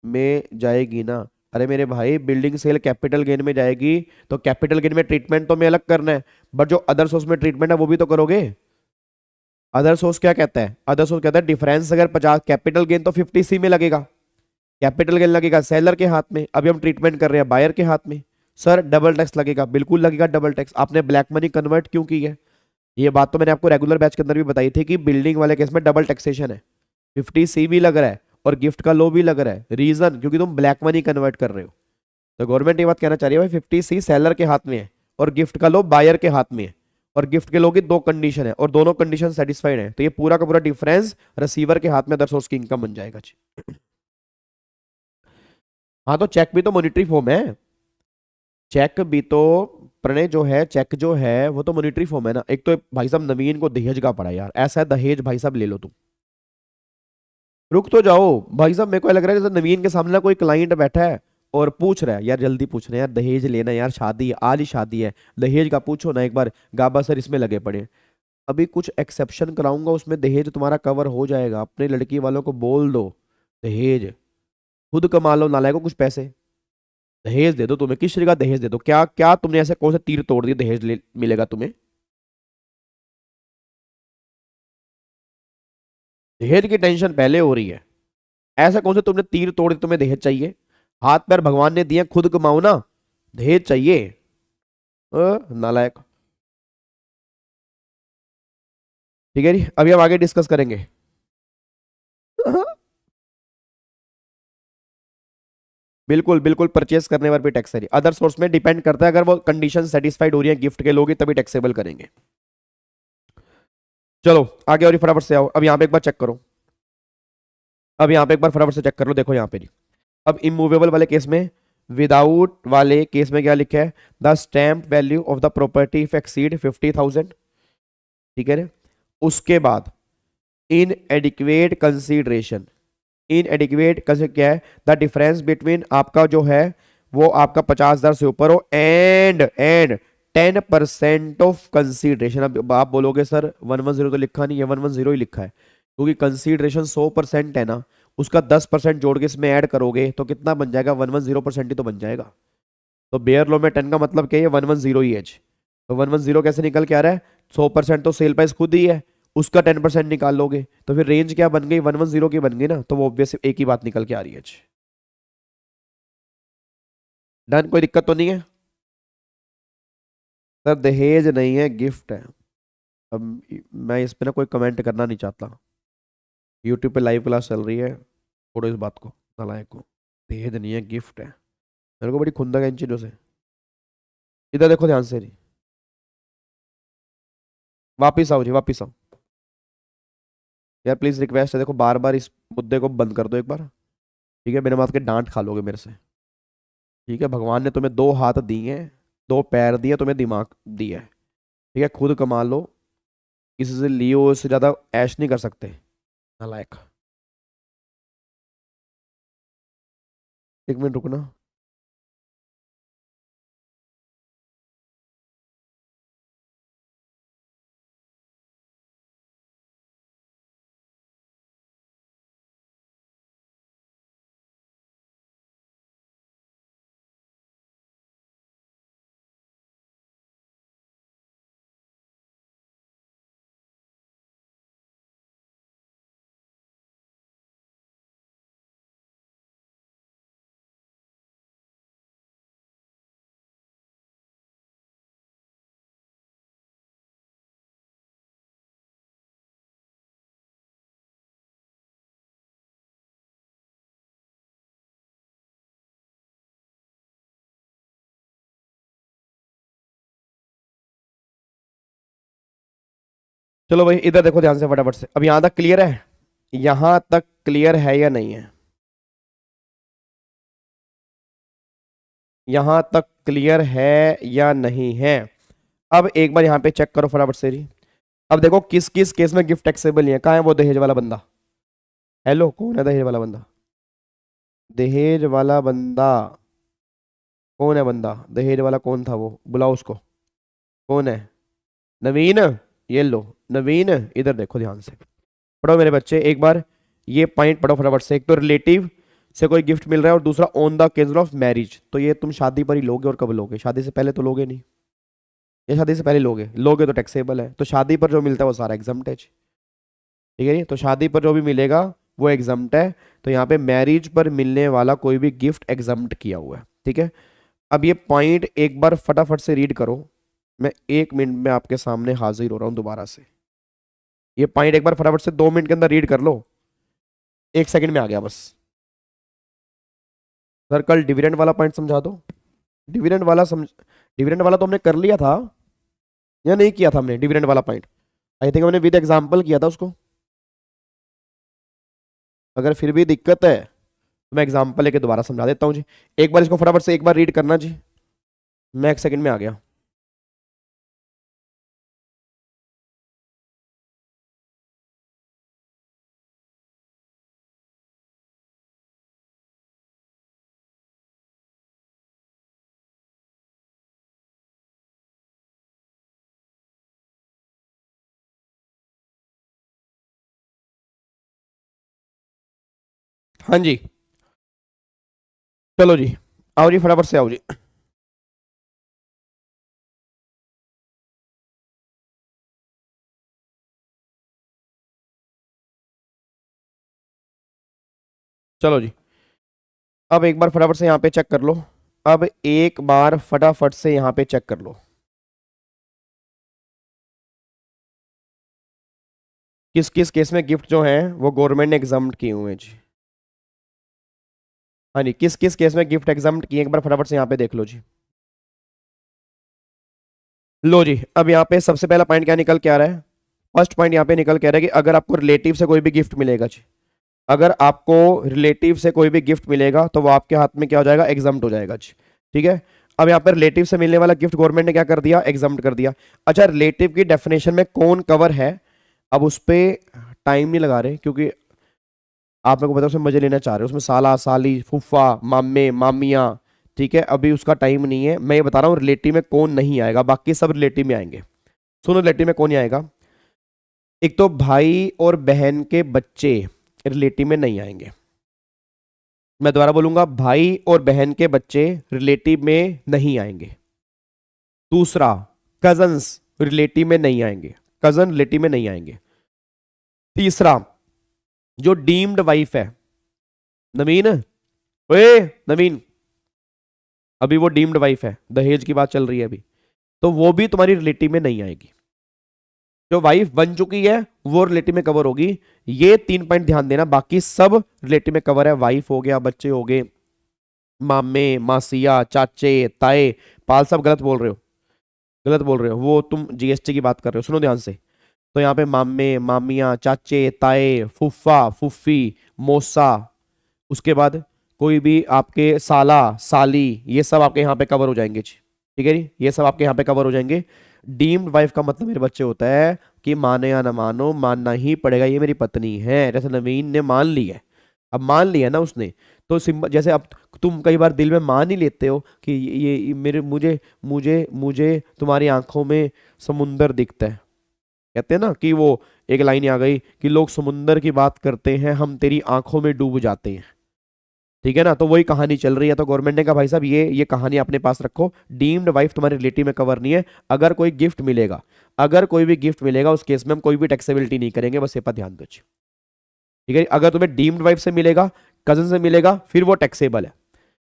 में जाएगी ना? अरे मेरे भाई, बिल्डिंग सेल कैपिटल गेन में जाएगी तो कैपिटल गेन में ट्रीटमेंट तो हमें अलग करना है, बट जो अदर सोर्स में ट्रीटमेंट है वो भी तो करोगे। अदर सोर्स क्या कहता है? अदर सोर्स कहता है डिफरेंस अगर 50, कैपिटल गेन तो 50C में लगेगा, कैपिटल गेन लगेगा सेलर के हाथ में, अभी हम ट्रीटमेंट कर रहे हैं बायर के हाथ में। सर डबल टैक्स लगेगा, बिल्कुल लगेगा डबल टैक्स। आपने ब्लैक मनी कन्वर्ट क्यों की है? ये बात तो मैंने आपको रेगुलर बैच के अंदर भी बताई थी कि बिल्डिंग वाले केस में डबल टैक्सेशन है, 50C भी लग रहा है और गिफ्ट का लो भी लग रहा है। रीजन क्योंकि तुम ब्लैक मनी कन्वर्ट कर रहे हो। तो गवर्नमेंट ये बात कहना चाह रही है भाई, 50C सेलर के हाथ में है और गिफ्ट का लो बायर के हाथ में है, और गिफ्ट के लो की 2 कंडीशन है और दोनों कंडीशन सेटिस्फाइड है, तो ये पूरा का पूरा डिफरेंस रिसीवर के हाथ में अदर सोर्स की इनकम बन जाएगा जी। हाँ तो चेक भी तो मॉनिटरी फॉर्म है, चेक भी तो प्रणय जो है, चेक जो है वो तो मॉनिटरी फॉर्म है ना। एक तो भाई साहब नवीन को दहेज का पड़ा यार, ऐसा है दहेज भाई साहब ले लो तुम। रुक तो जाओ भाई साहब, मेरे को लग रहा है जैसे नवीन के सामने कोई क्लाइंट बैठा है और पूछ रहा है, यार जल्दी पूछ रहे हैं यार दहेज लेना है यार, शादी है आज ही शादी है, दहेज का पूछो ना एक बार। गाबा सर इसमें लगे पड़े। अभी कुछ एक्सेप्शन कराऊंगा उसमें दहेज तुम्हारा कवर हो जाएगा। अपने लड़की वालों को बोल दो दहेज खुद कमा लो, नालायकों कुछ पैसे दहेज दे दो। तुम्हें किस श्री का दहेज दे दो, क्या क्या तुमने ऐसे कौन से तीर तोड़ दिए दहेज मिलेगा तुम्हें। दहेज की टेंशन पहले हो रही है, ऐसा कौन से तुमने तीर तोड़ दिए तुम्हें दहेज चाहिए। हाथ पैर भगवान ने दिए, खुद कमाओ ना, दहेज चाहिए। नालायक। ठीक है जी, अभी हम आगे डिस्कस करेंगे। बिल्कुल बिल्कुल, परचेस करने पर भी टैक्स है। अदर सोर्स में डिपेंड करता है, अगर वो कंडीशन सेटिस्फाइड हो रही है गिफ्ट के लोगे तभी टैक्सेबल करेंगे। चलो आगे और फटाफट से आओ। अब यहाँ पे एक बार चेक करो, अब यहाँ पे एक बार फटाफट से चेक कर लो। देखो यहाँ पे जी, अब इमूवेबल वाले केस में, विदाउट वाले केस में क्या लिखा है, the stamp value of the property if exceed 50,000। ठीक है ना। उसके बाद इन एडिक्वेट कंसीडरेशन, इन एडिक्वेट क्या है, द डिफरेंस बिटवीन आपका जो है वो आपका 50,000 से ऊपर हो एंड 10% ऑफ कंसीडरेशन। अब आप बोलोगे सर 110 तो लिखा नहीं है, 110 ही लिखा है क्योंकि कंसीडरेशन 100% है ना, उसका 10% जोड़ के इसमें ऐड करोगे तो कितना बन जाएगा, 110% ही तो बन जाएगा। तो बेयर लॉ में 10 का मतलब क्या है, 110 ही है। तो 110 कैसे निकल के आ रहा है, 100% तो सेल प्राइस खुद ही है, उसका 10% निकाल लोगे तो फिर रेंज क्या बन गई, 110 की बन गई ना। तो वो ऑब्वियस एक ही बात निकल के आ रही है। डन, कोई दिक्कत तो नहीं है। सर दहेज नहीं है, गिफ्ट है। अब मैं इस पे ना कोई कमेंट करना नहीं चाहता, यूट्यूब पे लाइव क्लास चल रही है, छोड़ो इस बात को, नालायक को। दहेज नहीं है, गिफ्ट है। मेरे को बड़ी खुंदक है इन चीजों से। इधर देखो ध्यान से जी, वापिस आओ जी, वापिस आओ यार, प्लीज रिक्वेस्ट है। देखो बार बार इस मुद्दे को बंद कर दो एक बार, ठीक है, बिना बात के डांट खा लोगे मेरे से। ठीक है, भगवान ने तुम्हें 2 हाथ दिए हैं, 2 पैर दिए, तुम्हें दिमाग दिया है। ठीक है, खुद कमा लो, किसी से लियो, इससे ज्यादा ऐश नहीं कर सकते, नालायक। एक मिनट रुकना। चलो भाई इधर देखो ध्यान से फटाफट से। अब यहां तक क्लियर है, यहां तक क्लियर है या नहीं है, यहां तक क्लियर है या नहीं है। अब एक बार यहां पे चेक करो फटाफट से जी। अब देखो किस किस केस में गिफ्ट टैक्सेबल नहीं है। कहाँ है वो दहेज वाला बंदा, हेलो कौन है दहेज वाला बंदा, दहेज वाला बंदा कौन है, बंदा दहेज वाला कौन था वो, बुलाओ उसको, कौन है, नवीन। ये लो नवीन, इधर देखो ध्यान से, पढ़ो मेरे बच्चे एक बार ये पॉइंट पढ़ो फटाफट से। एक तो रिलेटिव से कोई गिफ्ट मिल रहा है और दूसरा on the case of marriage. तो ये तुम शादी पर ही लोगे, और कब लोगे, शादी से पहले तो लोगे नहीं, ये शादी से पहले लोगे, लोगे तो टैक्सेबल है। तो शादी पर जो मिलता है वो सारा एग्जम्प्ट है। ठीक है जी, तो शादी पर जो भी मिलेगा वो एग्जम्प्ट है। तो यहाँ पे मैरिज पर मिलने वाला कोई भी गिफ्ट एग्जम्प्ट किया हुआ है। ठीक है, अब ये पॉइंट एक बार फटाफट से रीड करो, मैं 1 मिनट में आपके सामने हाजिर हो रहा हूं दोबारा से। ये पॉइंट एक बार फटाफट से 2 मिनट के अंदर रीड कर लो, 1 सेकंड में आ गया बस। सर कल डिविडेंड वाला पॉइंट समझा दो। डिविडेंड वाला तो हमने कर लिया था या नहीं किया था हमने, डिविडेंड वाला पॉइंट आई थिंक हमने विद एग्जांपल किया था उसको। अगर फिर भी दिक्कत है तो मैं एग्जांपल लेके दोबारा समझा देता हूँ जी। एक बार इसको फटाफट से एक बार रीड करना जी, मैं 1 सेकंड में आ गया। हाँ जी, चलो जी, आओ जी, फटाफट से आओ जी। चलो जी, अब एक बार फटाफट से यहाँ पे चेक कर लो। अब एक बार फटाफट से यहाँ पे चेक कर लो, किस किस केस में गिफ्ट जो है वो गवर्नमेंट ने एग्जाम्प्ट किए हुए हैं जी। हाँ जी, किस किस केस में गिफ्ट एग्जाम्प्ट किए, एक बार फटाफट से यहाँ पे देख लो जी। लो जी, अब यहाँ पे सबसे पहला पॉइंट क्या निकल के आ रहा है? फर्स्ट पॉइंट यहाँ पे निकल के आ रहा है कि अगर आपको रिलेटिव से कोई भी गिफ्ट मिलेगा जी, अगर आपको रिलेटिव से कोई भी गिफ्ट मिलेगा तो वो आपके हाथ में क्या हो जाएगा? एग्जाम्प्ट हो जाएगा जी। ठीक है, अब यहाँ पर रिलेटिव से मिलने वाला गिफ्ट गवर्नमेंट ने क्या कर दिया? एग्जाम्प्ट कर दिया। अच्छा, रिलेटिव की डेफिनेशन में कौन कवर है? अब उस पर टाइम नहीं लगा रहे, क्योंकि आप मेरे को पता, उसमें मजे लेना चाह रहे हो, उसमें साला साली फूफा मामे मामियाँ, ठीक है, अभी उसका टाइम नहीं है। मैं ये बता रहा हूँ रिलेटिव में कौन नहीं आएगा, बाकी सब रिलेटिव में आएंगे। सुनो, रिलेटिव में कौन नहीं आएगा? एक तो भाई और बहन के बच्चे रिलेटिव में नहीं आएंगे। मैं दोबारा बोलूंगा, भाई और बहन के बच्चे रिलेटिव में नहीं आएंगे। दूसरा, कजन्स रिलेटिव में नहीं आएंगे, कजन रिलेटिव में नहीं आएंगे। तीसरा, जो डीम्ड वाइफ है, नवीन, ओए नवीन, अभी वो डीम्ड वाइफ है, दहेज की बात चल रही है अभी, तो वो भी तुम्हारी रिलेटिव में नहीं आएगी। जो वाइफ बन चुकी है वो रिलेटिव में कवर होगी। ये 3 पॉइंट ध्यान देना, बाकी सब रिलेटिव में कवर है। वाइफ हो गया, बच्चे हो गए, मामे मासिया चाचे ताए। पाल साहब गलत बोल रहे हो, गलत बोल रहे हो, वो तुम जीएसटी की बात कर रहे हो, सुनो ध्यान से। तो यहाँ पे मामे मामियाँ चाचे ताए फूफा फूफी मौसा, उसके बाद कोई भी आपके साला साली, ये सब आपके यहाँ पे कवर हो जाएंगे जी। ठीक है जी, ये सब आपके यहाँ पे कवर हो जाएंगे। डीम्ड वाइफ का मतलब मेरे बच्चे होता है कि माने या ना मानो, मानना ही पड़ेगा, ये मेरी पत्नी है। जैसे नवीन ने मान ली है, अब मान लिया ना उसने, तो सिंपल, जैसे अब तुम कई बार दिल में मान ही लेते हो कि ये मेरे मुझे मुझे मुझे तुम्हारी आंखों में समुंदर दिखता है। कहते हैं ना कि वो एक लाइन आ गई कि लोग समुंदर की बात करते हैं, हम तेरी आंखों में डूब जाते हैं। ठीक है ना, तो वही कहानी चल रही है। तो गवर्नमेंट ने कहा भाई साहब ये कहानी अपने पास रखो, डीम्ड वाइफ तुम्हारे रिलेटिव में कवर नहीं है। अगर कोई गिफ्ट मिलेगा, अगर कोई भी गिफ्ट मिलेगा, उस केस में हम कोई भी टैक्सेबिलिटी नहीं करेंगे, बस ये पर ध्यान दो। ठीक है, अगर तुम्हें डीम्ड वाइफ से मिलेगा, कजन से मिलेगा, फिर वो टैक्सेबल है।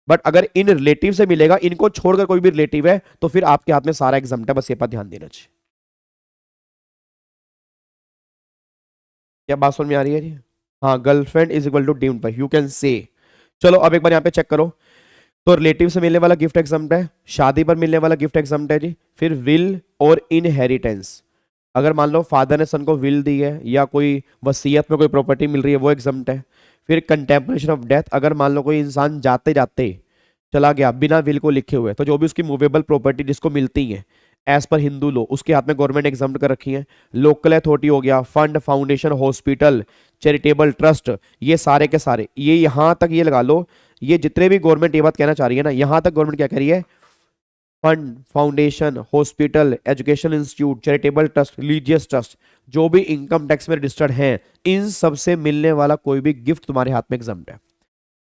बट अगर इन रिलेटिव से मिलेगा, इनको छोड़कर कोई भी रिलेटिव है, तो फिर आपके हाथ में सारा एग्जाम्प्ट है, बस ये पर ध्यान देना चाहिए। क्या बात समझ में आ रही है जी? हाँ, girlfriend is equal to deemed wife, you can say. चलो अब एक बार यहाँ पे चेक करो। तो रिलेटिव से मिलने वाला गिफ्ट एग्जाम्प्ट है, शादी पर मिलने वाला गिफ्ट एग्जाम्प्ट है जी। फिर विल और इनहेरिटेंस, अगर मान लो फादर ने सन को विल दी है या कोई वसीयत में कोई प्रॉपर्टी मिल रही है, वो एग्जाम्प्ट है। फिर कंटेम्पलेशन ऑफ डेथ, अगर मान लो कोई इंसान जाते जाते चला गया बिना विल को लिखे हुए, तो जो भी उसकी मूवेबल प्रॉपर्टी जिसको मिलती है एज पर हिंदू लो, उसके हाथ में गवर्नमेंट एग्जाम्प्ट कर रखी है। लोकल अथॉरिटी हो गया, fund foundation hospital charitable trust, ये सारे के सारे, ये यहां तक ये लगा लो, ये जितने भी गवर्नमेंट ये बात कहना चाह रही है ना, यहां तक गवर्नमेंट क्या कह रही है? Fund foundation hospital education institute charitable trust religious trust, जो भी इनकम टैक्स में रजिस्टर्ड हैं, इन सब से मिलने वाला कोई भी गिफ्ट तुम्हारे हाथ में एग्जाम्प्ट है।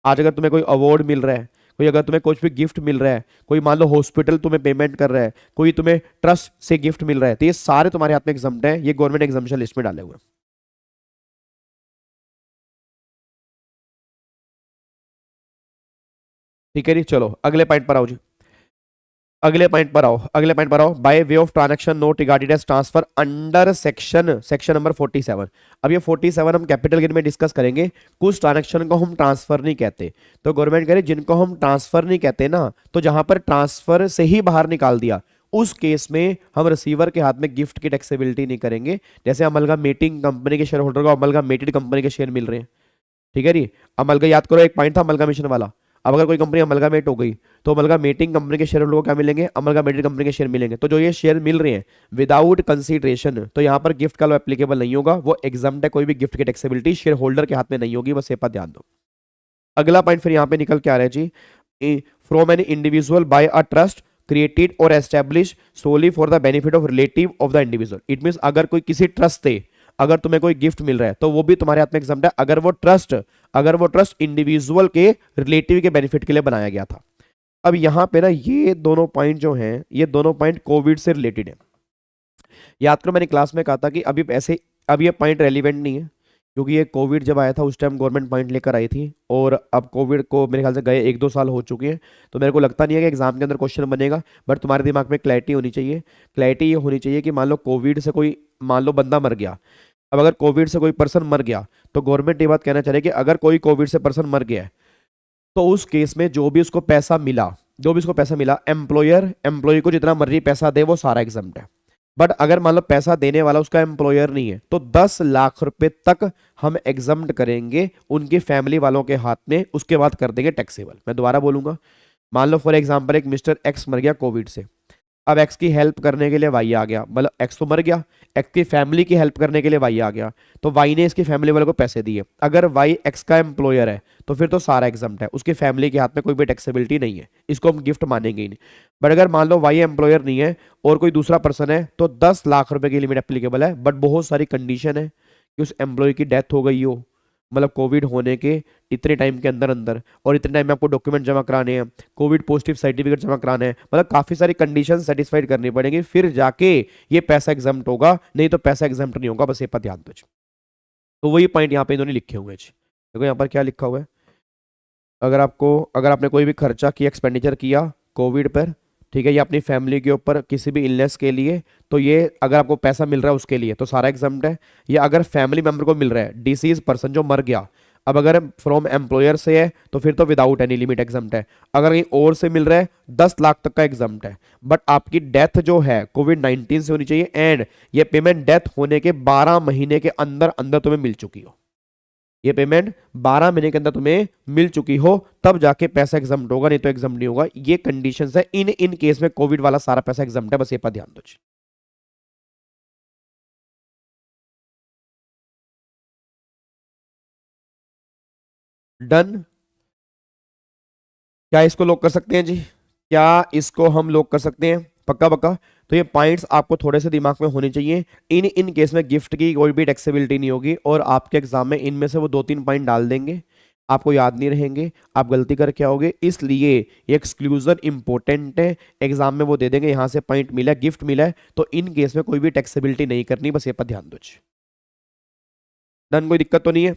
आज अगर तुम्हें कोई अवार्ड मिल रहा है, कोई अगर तुम्हें कुछ भी गिफ्ट मिल रहा है, कोई मान लो हॉस्पिटल तुम्हें पेमेंट कर रहा है, कोई तुम्हें ट्रस्ट से गिफ्ट मिल रहा है, तो ये सारे तुम्हारे हाथ में एग्जाम्प्ट है, ये गवर्नमेंट एग्जाम्पशन लिस्ट में डाले हुए हैं। ठीक है जी, चलो अगले पॉइंट पर आओ जी, अगले पॉइंट पर आओ, अगले पॉइंट पर आओ। By way of transaction not regarded as transfer under section number 47। अब ये 47 हम कैपिटल गेन में डिस्कस करेंगे। कुछ ट्रांजैक्शन को हम ट्रांसफर नहीं कहते, तो गवर्नमेंट कह रही जिनको हम ट्रांसफर नहीं कहते ना, तो जहां पर ट्रांसफर से ही बाहर निकाल दिया, उस केस में हम रिसीवर के हाथ में गिफ्ट की टैक्सेबिलिटी नहीं करेंगे। जैसे अमलगामेटिंग कंपनी के शेयर होल्डर को अमलगामेटेड कंपनी के शेयर मिल रहे हैं। ठीक है जी, अमलगा याद करो, एक पॉइंट था अमलगामेशन वाला। अब अगर कोई कंपनी अमलगामेट हो गई, तो अमलगामेटिंग कंपनी के शेयर होल्डर को क्या मिलेंगे? अमलगामेटेड कंपनी के शेयर मिलेंगे। तो जो ये शेयर मिल रहे हैं विदाउट कंसीडरेशन, तो यहाँ पर गिफ्ट का लो एप्लीकेबल नहीं होगा, वो एग्जाम्प्ट है, कोई भी गिफ्ट की टैक्सेबिलिटी शेयर होल्डर के हाथ में नहीं होगी, बस ये पर ध्यान दो। अगला पॉइंट फिर यहाँ पे निकल के आ रहा है जी, from an individual by a trust created और establish solely for the benefit of relative of the individual. It means अगर कोई किसी ट्रस्ट से अगर तुम्हें कोई गिफ्ट मिल रहा है तो वो भी तुम्हारे हाथ में एग्जाम्प्ट है, अगर वो ट्रस्ट इंडिविजुअल के रिलेटिव के बेनिफिट के लिए बनाया गया था। अब यहां पे ना ये दोनों पॉइंट जो हैं, ये दोनों पॉइंट कोविड से रिलेटेड है। याद करो मैंने क्लास में कहा था कि अब ये पॉइंट रेलिवेंट नहीं है, क्योंकि ये कोविड जब आया था उस टाइम गवर्नमेंट पॉइंट लेकर आई थी, और अब कोविड को मेरे ख्याल से गए 1-2 साल हो चुके हैं, तो मेरे को लगता नहीं है कि एग्जाम के अंदर क्वेश्चन बनेगा। बट तुम्हारे दिमाग में क्लैरिटी होनी चाहिए। क्लैरिटी ये होनी चाहिए कि मान लो कोविड से कोई, मान लो बंदा मर गया, अब अगर कोविड से कोई पर्सन मर गया तो गवर्नमेंट ये बात कहना चाह रही है कि अगर कोई कोविड से पर्सन मर गया है तो उस केस में जो भी उसको पैसा मिला, एम्प्लॉयर एम्प्लॉय को जितना मर्जी पैसा दे वो सारा एग्जम्प्ट है। बट अगर मान लो पैसा देने वाला उसका एम्प्लॉयर नहीं है तो 10 लाख रुपए तक हम एग्जम्प्ट करेंगे उनकी फैमिली वालों के हाथ में, उसके बाद कर देंगे टैक्सेबल। मैं दोबारा बोलूंगा, मान लो फॉर एग्जांपल एक मिस्टर एक्स मर गया कोविड से, अब एक्स की हेल्प करने के लिए वाई आ गया, मतलब एक्स तो मर गया, एक्स की फैमिली की हेल्प करने के लिए वाई आ गया, तो वाई ने इसकी फैमिली वालों को पैसे दिए। अगर वाई एक्स का एम्प्लॉयर है तो फिर तो सारा एग्जम्प्ट है, उसकी फैमिली के हाथ में कोई भी टैक्सेबिलिटी नहीं है, इसको हम गिफ्ट मानेंगे ही नहीं। बट अगर मान लो वाई एम्प्लॉयर नहीं है और कोई दूसरा पर्सन है तो 10 लाख रुपए की लिमिट एप्लीकेबल है। बट बहुत सारी कंडीशन है कि उस एम्प्लॉय की डेथ हो गई हो, मतलब कोविड होने के इतने टाइम के अंदर अंदर, और इतने टाइम में आपको डॉक्यूमेंट जमा कराने हैं, कोविड पॉजिटिव सर्टिफिकेट जमा कराना है, मतलब काफी सारी कंडीशन सेटिस्फाइड करनी पड़ेगी, फिर जाके ये पैसा एग्जाम्प्ट होगा, नहीं तो पैसा एग्जाम्प्ट नहीं होगा। बस ये पर ध्यान दो। तो वही पॉइंट यहाँ पे इन्होंने लिखे हुए हैं। देखो यहाँ पर क्या लिखा हुआ है, अगर आपने कोई भी खर्चा किया, एक्सपेंडिचर किया कोविड पर, ठीक है, या अपनी फैमिली के ऊपर किसी भी इलनेस के लिए, तो ये अगर आपको पैसा मिल रहा है उसके लिए तो सारा एग्जम्प्ट है। या अगर फैमिली मेंबर को मिल रहा है, डिसीज पर्सन जो मर गया, अब अगर फ्रॉम एम्प्लॉयर से है तो फिर तो विदाउट एनी लिमिट एग्जम्प्ट है। अगर कहीं और से मिल रहा है 10 लाख तक का एग्जम्प्ट है। बट आपकी डेथ जो है कोविड-19 से होनी चाहिए, एंड ये पेमेंट डेथ होने के 12 महीने के अंदर अंदर तुम्हें मिल चुकी हो, ये पेमेंट 12 महीने के अंदर तुम्हें मिल चुकी हो, तब जाके पैसा एग्जम्प्ट होगा, नहीं तो एग्जम्प्ट नहीं होगा। ये कंडीशंस है, इन केस में कोविड वाला सारा पैसा एग्जम्प्ट है, बस ये पर ध्यान दो। डन, क्या इसको लॉक कर सकते हैं जी? क्या इसको हम लॉक कर सकते हैं? पक्का पक्का। तो ये पॉइंट्स आपको थोड़े से दिमाग में होने चाहिए। इन केस में गिफ्ट की कोई भी टैक्सेबिलिटी नहीं होगी, और आपके एग्जाम में इनमें से वो 2-3 पॉइंट डाल देंगे, आपको याद नहीं रहेंगे, आप गलती करके आओगे, इसलिए ये एक्सक्लूजन इंपॉर्टेंट है। एग्जाम में वो दे देंगे यहां से पॉइंट मिला है, गिफ्ट मिला है, तो इन केस में कोई भी टैक्सेबिलिटी नहीं करनी, बस ये पर ध्यान दो। डन, कोई दिक्कत तो नहीं है?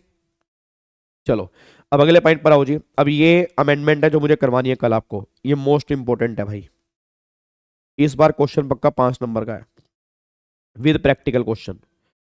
चलो अब अगले पॉइंट पर आओ जी। अब ये अमेंडमेंट है जो मुझे करवानी है कल आपको, ये मोस्ट इंपॉर्टेंट है भाई। इस बार क्वेश्चन पक्का 5 नंबर का है विद प्रैक्टिकल क्वेश्चन,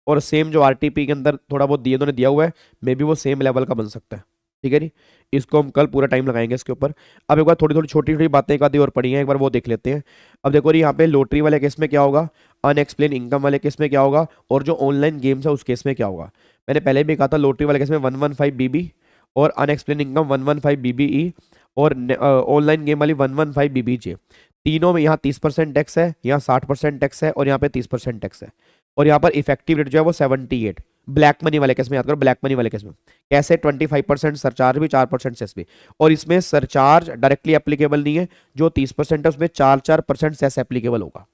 और सेम जो आरटीपी के अंदर थोड़ा बहुत दिए उन्होंने दिया हुआ है, मे बी वो सेम लेवल का बन सकता है। ठीक है जी, इसको हम कल पूरा टाइम लगाएंगे इसके ऊपर। अब एक बार थोड़ी थोड़ी छोटी छोटी बातें एक आधी और पढ़ी हैं, एक बार वो देख लेते हैं। अब देखो जी, यहाँ पे लॉटरी वाले केस में क्या होगा, अनएक्सप्लेन इनकम वाले केस में क्या होगा, और जो ऑनलाइन गेम्स है उस केस में क्या होगा। मैंने पहले भी कहा था लॉटरी वाले केस में 115 बीबी और अनएक्सप्लेन इनकम 115 बीबीई, और ऑनलाइन गेम वाली 115 बीबीजे। तीनों में यहाँ 30% टैक्स है, यहाँ 60% टैक्स है, और यहाँ पे 30% टैक्स है। और यहाँ पर इफेक्टिव रेट जो है वो 78। ब्लैक मनी वाले केस में याद करो, ब्लैक मनी वाले केस में कैसे 25% सरचार्ज भी, 4% सेस भी, और इसमें सरचार्ज डायरेक्टली एप्लीकेबल नहीं है, जो 30% है उसमें 4% सेस एप्लीकेबल होगा।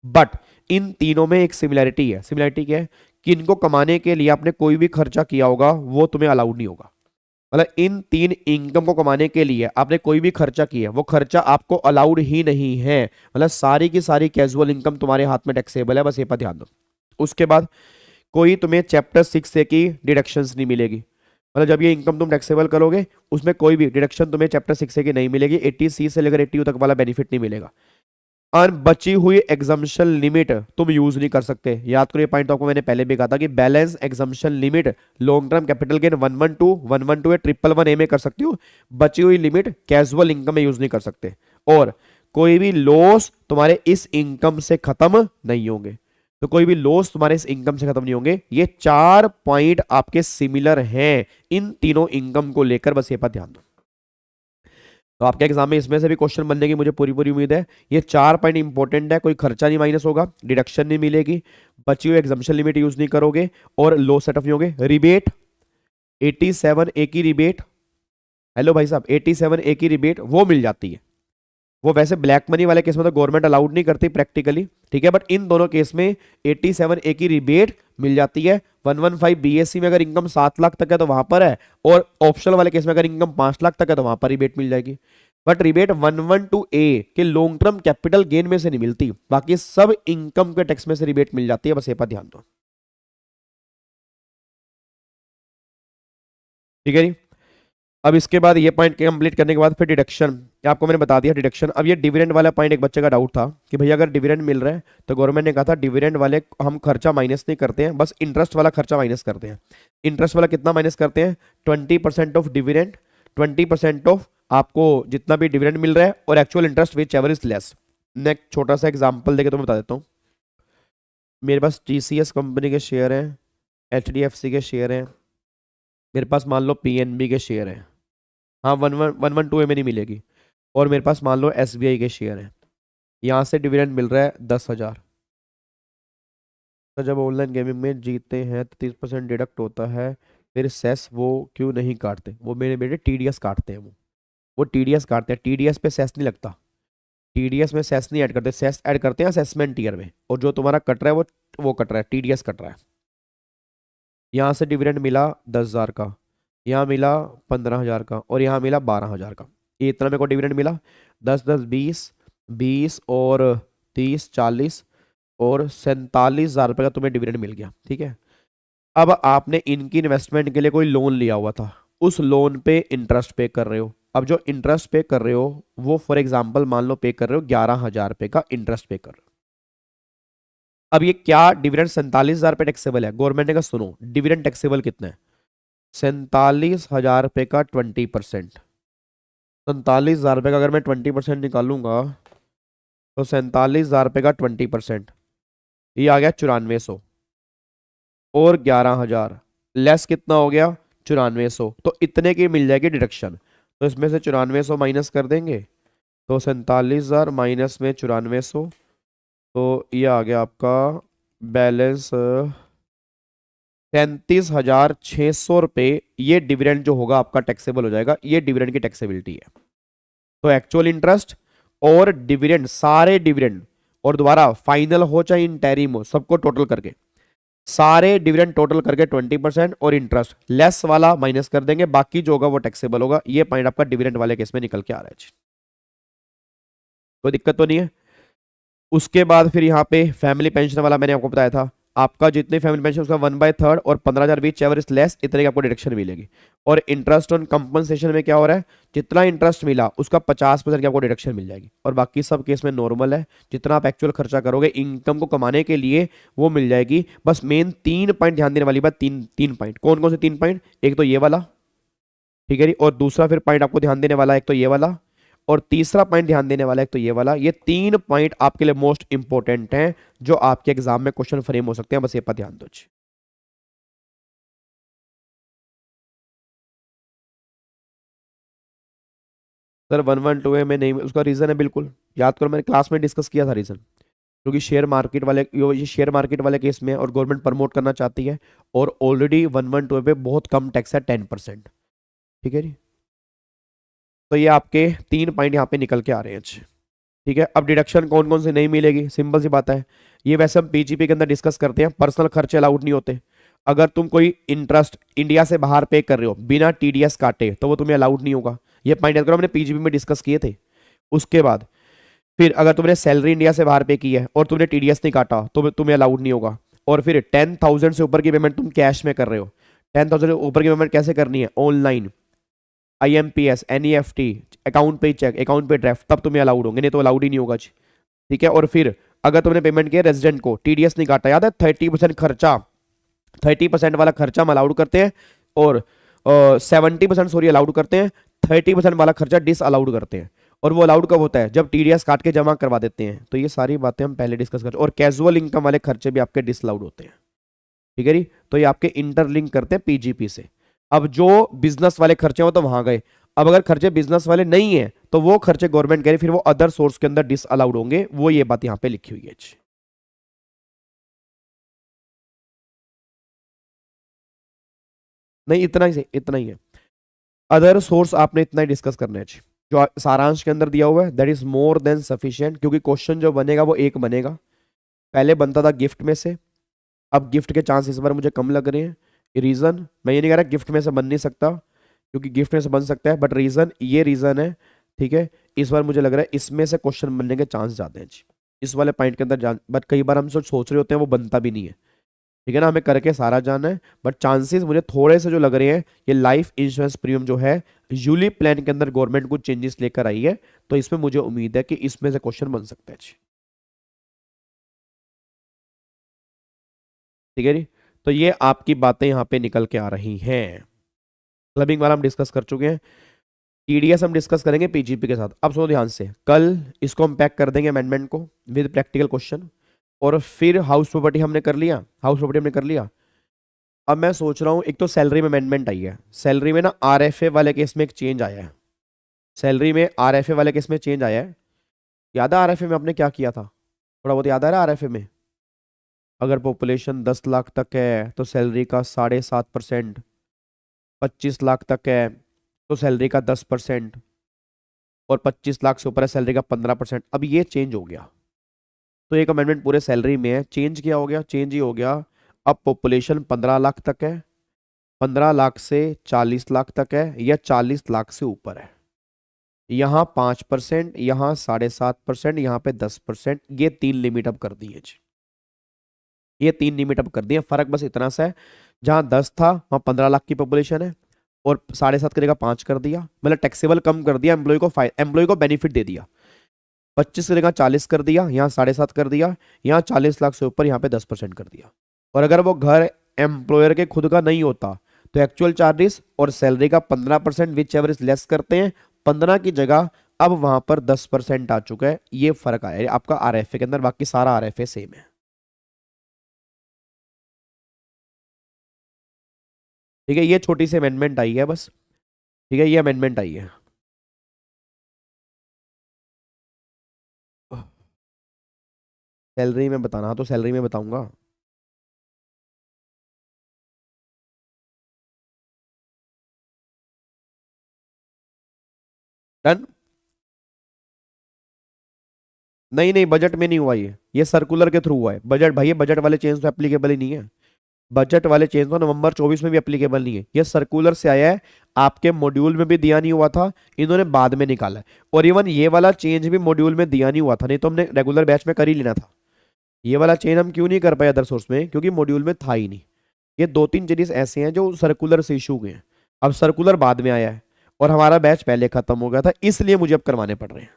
बट इन तीनों में एक सिमिलैरिटी है। सिमिलैरिटी क्या है कि इनको कमाने के लिए आपने कोई भी खर्चा किया होगा वो तुम्हें अलाउड नहीं होगा। मतलब इन 3 इनकम को कमाने के लिए आपने कोई भी खर्चा किया, वो खर्चा आपको अलाउड ही नहीं है। मतलब सारी की सारी कैजुअल इनकम तुम्हारे हाथ में टैक्सेबल है, बस ये पर ध्यान दो। उसके बाद कोई तुम्हें चैप्टर 6 से की डिडक्शंस नहीं मिलेगी। मतलब जब ये इनकम तुम टैक्सेबल करोगे उसमें कोई भी डिडक्शन तुम्हें चैप्टर 6 से की नहीं मिलेगी। 80C से लेकर 80U तक वाला बेनिफिट नहीं मिलेगा। और बची हुई एग्जम्पशन लिमिट तुम यूज नहीं कर सकते। याद करो ये पॉइंट तो आपको मैंने पहले भी कहा था कि balance exemption limit long term capital gain 112 या 111A में कर सकती हो, बची हुई लिमिट कैजुअल इनकम में यूज नहीं कर सकते। और कोई भी लॉस तुम्हारे इस इनकम से खत्म नहीं होंगे, तो कोई भी लॉस तुम्हारे इस इनकम से खत्म नहीं होंगे। ये 4 पॉइंट आपके सिमिलर हैं इन तीनों इनकम को लेकर, बस ये पर ध्यान दो। तो आपके एग्जाम में इसमें से भी क्वेश्चन बनने की मुझे पूरी पूरी उम्मीद है। ये 4 पॉइंट इंपॉर्टेंट है, कोई खर्चा नहीं माइनस होगा, डिडक्शन नहीं मिलेगी, बची हुई एग्जम्पशन लिमिट यूज नहीं करोगे, और लो सेटअप नहीं होंगे। रिबेट 87A की रिबेट, हेलो भाई साहब, 87A की रिबेट वो मिल जाती है। वो वैसे ब्लैक मनी वाले केस में तो गवर्नमेंट अलाउड नहीं करती प्रैक्टिकली, ठीक है, बट इन दोनों केस में 87A की रिबेट मिल जाती है। 115 BSc में अगर इनकम 7 लाख तक है तो वहां पर है, और ऑप्शनल वाले केस में अगर इनकम 5 लाख तक है तो वहां पर रिबेट मिल जाएगी। बट रिबेट 112A के लॉन्ग टर्म कैपिटल गेन में से नहीं मिलती, बाकी सब इनकम के टैक्स में से रिबेट मिल जाती है, बस ये पर ध्यान दो, ठीक है जी। अब इसके बाद ये पॉइंट कंप्लीट करने के बाद फिर डिडक्शन, आपको मैंने बता दिया डिडक्शन। अब ये डिविडेंड वाला पॉइंट एक बच्चे का डाउट था कि भैया अगर डिविडेंड मिल रहा है तो गवर्नमेंट ने कहा था डिविडेंड वाले हम खर्चा माइनस नहीं करते हैं, बस इंटरेस्ट वाला खर्चा माइनस करते हैं। इंटरेस्ट वाला कितना माइनस करते हैं? 20% ऑफ डिविडेंड, 20% ऑफ आपको जितना भी डिविडेंड मिल रहा है, और actual interest which ever is less. Next छोटा सा एग्जाम्पल देके तुम्हें बता देता हूँ। मेरे पास TCS कंपनी के शेयर हैं, HDFC के शेयर हैं, मेरे पास मान लो PNB के शेयर हैं, हाँ 112A में नहीं मिलेगी, और मेरे पास मान लो SBI के शेयर हैं। यहाँ से डिविडेंड मिल रहा है 10,000। तो जब ऑनलाइन गेमिंग में जीतते हैं तो 30% डिडक्ट होता है, फिर सेस वो क्यों नहीं काटते? वो मेरे बेटे TDS काटते हैं, वो TDS काटते हैं। TDS पे सेस नहीं लगता, TDS में सेस नहीं ऐड करते, सेस ऐड करते हैं असेसमेंट ईयर में, और जो तुम्हारा कट रहा है वो कट रहा है, TDS कट रहा है। यहाँ से डिविडेंड मिला 10,000 का, यहाँ मिला 15,000 का, और यहाँ मिला 12,000 का। ये इतना मेरे को डिविडेंड मिला। 10 10 20 20 और 30 40 और 47,000 रुपये का तुम्हें डिविडेंड मिल गया, ठीक है। अब आपने इनकी इन्वेस्टमेंट के लिए कोई लोन लिया हुआ था, उस लोन पे इंटरेस्ट पे कर रहे हो। अब जो इंटरेस्ट पे कर रहे हो वो फॉर एग्जाम्पल मान लो पे कर रहे हो 11,000 रुपये का इंटरेस्ट पे कर रहे हो। अब ये क्या डिविडेंड 47,000 रुपये टैक्सेबल है? गवर्नमेंट ने कहा सुनो डिविडेंड टैक्सेबल कितना है? 47,000 रुपये का 20%। 47,000 रुपये का अगर मैं 20% निकालूंगा तो 47,000 रुपये का 20%, ये आ गया 9400, और 11,000 लेस कितना हो गया? 9400। तो इतने की मिल जाएगी डिडक्शन। तो इसमें से 9400 माइनस कर देंगे, तो 47,000 माइनस में 9400, तो ये आ गया आपका बैलेंस 33,600 रुपये। ये डिविडेंड जो होगा आपका टैक्सेबल हो जाएगा, ये डिविडेंड की टैक्सेबिलिटी है। तो एक्चुअल इंटरेस्ट और डिविडेंड, सारे डिविडेंड, और दोबारा फाइनल हो चाहे इंटरिम हो, सबको टोटल करके सारे डिविडेंड टोटल करके 20% और इंटरेस्ट लेस वाला माइनस कर देंगे, बाकी जो होगा वो टैक्सेबल होगा। ये पॉइंट आपका डिविडेंड वाले केस में निकल के आ रहा है, कोई दिक्कत तो नहीं है। उसके बाद फिर यहाँ पे फैमिली पेंशन वाला मैंने आपको बताया था, आपका जितनी फैमिली पेंशन उसका 1/3 और 15,000 बीच एवर इज लेस, इतने की आपको डिडक्शन मिलेगी। और इंटरेस्ट ऑन कंपनसेशन में क्या हो रहा है? जितना इंटरेस्ट मिला उसका 50% की आपको डिडक्शन मिल जाएगी, और बाकी सब केस में नॉर्मल है। जितना आप एक्चुअल खर्चा करोगे इनकम को कमाने के लिए वो मिल जाएगी। बस मेन 3 पॉइंट ध्यान देने वाली बात, तीन पॉइंट। कौन कौन से 3 पॉइंट? एक तो ये वाला, ठीक है जी, और दूसरा फिर पॉइंट आपको ध्यान देने वाला एक तो ये वाला, और तीसरा पॉइंट ध्यान देने वाला एक तो ये वाला। ये 3 पॉइंट आपके लिए मोस्ट इंपॉर्टेंट हैं, जो आपके एग्जाम में क्वेश्चन फ्रेम हो सकते हैं, बस ये पर ध्यान दो। सर 112A में नहीं, उसका रीजन है बिल्कुल याद करो, मैंने क्लास में डिस्कस किया था रीजन, क्योंकि शेयर मार्केट वाले, ये शेयर मार्केट वाले केस में और गवर्नमेंट प्रमोट करना चाहती है, और ऑलरेडी 112A पे बहुत कम टैक्स है 10%, ठीक है जी। तो ये आपके 3 पॉइंट यहाँ पे निकल के आ रहे हैं, ठीक है। अब डिडक्शन कौन कौन से नहीं मिलेगी, सिंपल सी बात है, ये वैसे हम PGP के अंदर डिस्कस करते हैं। पर्सनल खर्चे अलाउड नहीं होते। अगर तुम कोई इंटरेस्ट इंडिया से बाहर पे कर रहे हो बिना TDS काटे तो वो तुम्हें अलाउड नहीं होगा, ये पॉइंट याद करो, हमने PGP में डिस्कस किए थे। उसके बाद फिर अगर तुमने सैलरी इंडिया से बाहर पे की है और तुमने TDS नहीं काटा तो तुम्हें अलाउड नहीं होगा। और फिर 10,000 से ऊपर की पेमेंट तुम कैश में कर रहे हो, 10,000 से ऊपर की पेमेंट कैसे करनी है? ऑनलाइन, IMPS, NEFT, अकाउंट पे चेक, अकाउंट पे ड्राफ्ट, तब तुम्हें अलाउड होंगे, नहीं तो अलाउड ही नहीं होगा, ठीक है। और फिर अगर तुमने पेमेंट किया रेजिडेंट को, TDS नहीं काटा, याद है 30% खर्चा, 30% वाला खर्चा हम अलाउड करते हैं, और 70% सॉरी अलाउड करते हैं, 30% वाला खर्चा डिस अलाउड करते हैं। और वो अलाउड कब होता है? जब TDS काट के जमा करवा देते हैं। तो ये सारी बातें हम पहले डिस्कस करते हैं। और कैजुअल इनकम वाले खर्चे भी आपके डिस अलाउड होते हैं, ठीक है जी। तो ये आपके इंटरलिंक करते हैं PGP से। अब जो बिजनेस वाले खर्चे हो तो वहां गए। अब अगर खर्चे बिजनेस वाले नहीं है तो वो खर्चे गवर्नमेंट कह रही, फिर वो अदर सोर्स के अंदर डिस अलाउड होंगे, वो ये बात यहां पे लिखी हुई है। नहीं इतना ही है, इतना ही है। अदर सोर्स आपने इतना ही डिस्कस करना है, जो सारांश के अंदर दिया हुआ है that is more than sufficient, क्योंकि क्वेश्चन जो बनेगा वो एक बनेगा। पहले बनता था गिफ्ट में से, अब गिफ्ट के चांस इस बार मुझे कम लग रहे हैं। रीजन मैं ये नहीं कह रहा गिफ्ट में से बन नहीं सकता, क्योंकि गिफ्ट में से बन सकता है, बट रीजन ये रीजन है, ठीक है। इस बार मुझे लग रहा है इसमें से क्वेश्चन बनने के चांस ज्यादा हैं जी, इस वाले पॉइंट के अंदर बट कई बार हम सोच रहे होते हैं वो बनता भी नहीं है, ठीक है ना। हमें करके सारा जाना है, बट चांसेस मुझे थोड़े से जो लग रहे हैं, ये लाइफ इंश्योरेंस प्रीमियम जो है यूलिप प्लान के अंदर गवर्नमेंट कुछ चेंजेस लेकर आई है, तो इसमें मुझे उम्मीद है कि इसमें से क्वेश्चन बन सकते हैं जी, ठीक है जी। तो ये आपकी बातें यहाँ पे निकल के आ रही हैं। क्लबिंग वाला हम डिस्कस कर चुके हैं, टीडीएस हम डिस्कस करेंगे पीजीपी के साथ। अब सुनो ध्यान से, कल इसको हम पैक कर देंगे अमेंडमेंट को विद प्रैक्टिकल क्वेश्चन, और फिर हाउस प्रॉपर्टी हमने कर लिया, हाउस प्रॉपर्टी हमने कर लिया। अब मैं सोच रहा हूँ, एक तो सैलरी में अमेंडमेंट आई है, सैलरी में ना आरएफए वाले केस में एक चेंज आया है, सैलरी में आरएफए वाले केस में चेंज आया है। याद है आरएफए में आपने क्या किया था, थोड़ा बहुत याद आ रहा है आरएफए में? अगर पॉपुलेशन 10 लाख तक है तो सैलरी का 7.5%, 25 लाख तक है तो सैलरी का 10%, और 25 लाख से ऊपर है सैलरी का 15%। अब ये चेंज हो गया, तो एक अमेंडमेंट पूरे सैलरी में है, चेंज क्या हो गया? चेंज ही हो गया। अब पॉपुलेशन 15 लाख तक है, 15 लाख से 40 लाख तक है, या 40 लाख से ऊपर है, यहाँ 5%, यहाँ 7.5%, यहाँ पे 10%, ये 3 लिमिट अब कर दी है जी, ये 3 लिमिट अब कर दी है। फर्क बस इतना सा है, जहाँ 10 था वहाँ 15 लाख की पॉपुलेशन है, और 7.5 करेगा 5 कर दिया, मतलब टैक्सेबल कम कर दिया, एम्प्लॉय को बेनिफिट दे दिया। 25 करेगा 40 कर दिया, यहाँ 7.5 कर दिया, यहाँ 40 लाख से ऊपर यहाँ पे 10% कर दिया। और अगर वो घर एम्प्लॉयर के खुद का नहीं होता तो एक्चुअल चार्जेस और सैलरी का 15% विच एवर इज लेस करते हैं, 15 की जगह अब वहां पर 10% आ चुका है। ये फर्क आया है आपका आरएफए के अंदर, बाकी सारा आरएफए सेम है, ठीक है। ये छोटी सी अमेंडमेंट आई है बस, ठीक है, ये अमेंडमेंट आई है। सैलरी में बताना तो सैलरी में बताऊंगा, डन। नहीं नहीं, बजट में नहीं हुआ ये सर्कुलर के थ्रू हुआ है। बजट भाई, ये बजट वाले चेंज तो एप्लीकेबल ही नहीं है, बजट वाले चेंज तो नवंबर 24 में भी एप्लीकेबल नहीं है, ये सर्कुलर से आया है, आपके मॉड्यूल में भी दिया नहीं हुआ था, इन्होंने बाद में निकाला है। और इवन ये वाला चेंज भी मॉड्यूल में दिया नहीं हुआ था, नहीं तो हमने रेगुलर बैच में कर ही लेना था। ये वाला चेंज हम क्यों नहीं कर पाए अदर सोर्स में? क्योंकि मॉड्यूल में था ही नहीं। ये 2-3 चेंजेस ऐसे हैं जो सर्कुलर से इशू हुए हैं, अब सर्कुलर बाद में आया है, और हमारा बैच पहले खत्म हो गया था, इसलिए मुझे अब करवाने पड़ रहे हैं।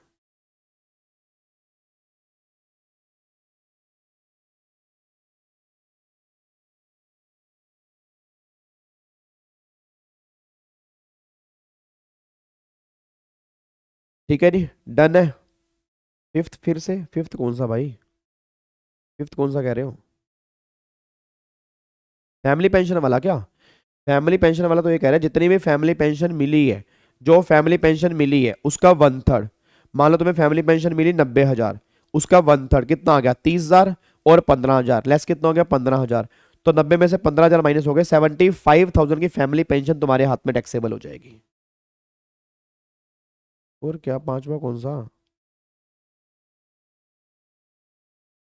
ठीक है जी, डन है। फिफ्थ, फिर से फिफ्थ कौन सा भाई, फिफ्थ कौन सा कह रहे हो? फैमिली पेंशन वाला क्या? फैमिली पेंशन वाला तो ये कह रहा है जितनी भी फैमिली पेंशन मिली है, जो फैमिली पेंशन मिली है उसका 1/3, मान लो तुम्हें फैमिली पेंशन मिली 90,000, उसका 1/3 कितना आ गया? 30,000, और 15,000 लेस कितना हो गया? 15,000। तो 90 में से 15,000 माइनस हो गए, 75,000 की फैमिली पेंशन तुम्हारे हाथ में टैक्सेबल हो जाएगी। और क्या पांचवा कौन सा?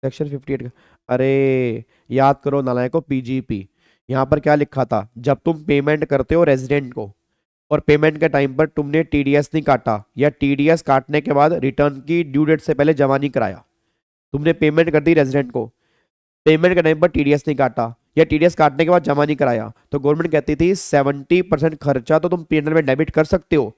सेक्शन 58 का, अरे याद करो नालायको, पीजीपी। यहाँ पर क्या लिखा था? जब तुम पेमेंट करते हो रेजिडेंट को, और पेमेंट के टाइम पर तुमने टीडीएस नहीं काटा, या टीडीएस काटने के बाद रिटर्न की ड्यू डेट से पहले जमा नहीं कराया, तुमने पेमेंट कर दी रेजिडेंट को, पेमेंट के टाइम पर टीडीएस नहीं काटा, या टीडीएस काटने के बाद जमा नहीं कराया, तो गवर्नमेंट कहती थी 70% खर्चा तो तुम पीएनएल में डेबिट कर सकते हो,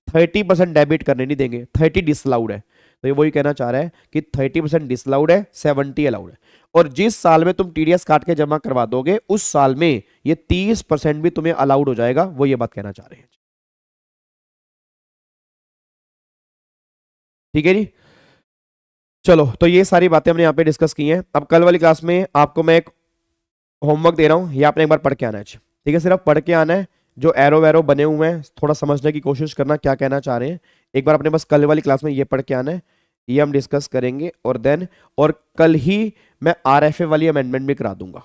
30% डेबिट करने नहीं देंगे, 30 डिसलाउड है। तो ये वही कहना चाह रहा है कि 30% डिसलाउड है, 70 अलाउड है। और जिस साल में तुम टीडीएस काट के जमा करवा दोगे, उस साल में ये 30% भी तुम्हें अलाउड हो जाएगा, वो ये बात कहना चाह रहे हैं, ठीक है जी। चलो, तो ये सारी बातें हमने यहाँ पे डिस्कस की हैं। अब कल वाली क्लास में आपको मैं एक होमवर्क दे रहा हूँ, ये आपने एक बार पढ़ के आना है, ठीक है, सिर्फ पढ़ के आना है। जो एरो वैरो बने हुए हैं थोड़ा समझने की कोशिश करना, क्या कहना चाह रहे हैं, एक बार अपने बस कल वाली क्लास में ये पढ़ के आना है, ये हम डिस्कस करेंगे। और कल ही मैं आरएफए वाली अमेंडमेंट भी करा दूंगा,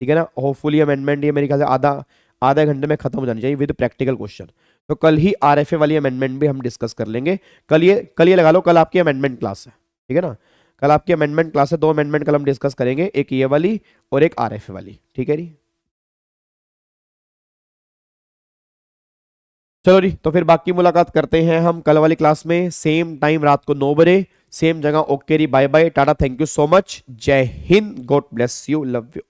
ठीक है ना। होपफुली अमेंडमेंट ये मेरे ख्याल से आधा घंटे में खत्म हो जानी चाहिए विद प्रैक्टिकल क्वेश्चन। तो कल ही आरएफए वाली अमेंडमेंट भी हम डिस्कस कर लेंगे। कल ये लगा लो, कल आपकी अमेंडमेंट क्लास है, ठीक है ना। कल आपकी अमेंडमेंट क्लास है, 2 अमेंडमेंट कल हम डिस्कस करेंगे, एक ये वाली और एक आरएफए वाली, ठीक है जी। चलो जी, तो फिर बाकी मुलाकात करते हैं हम कल वाली क्लास में, सेम टाइम रात को 9 बजे, सेम जगह। ओके जी, bye bye, tata, thank you so much, Jai Hind, God bless you, love you.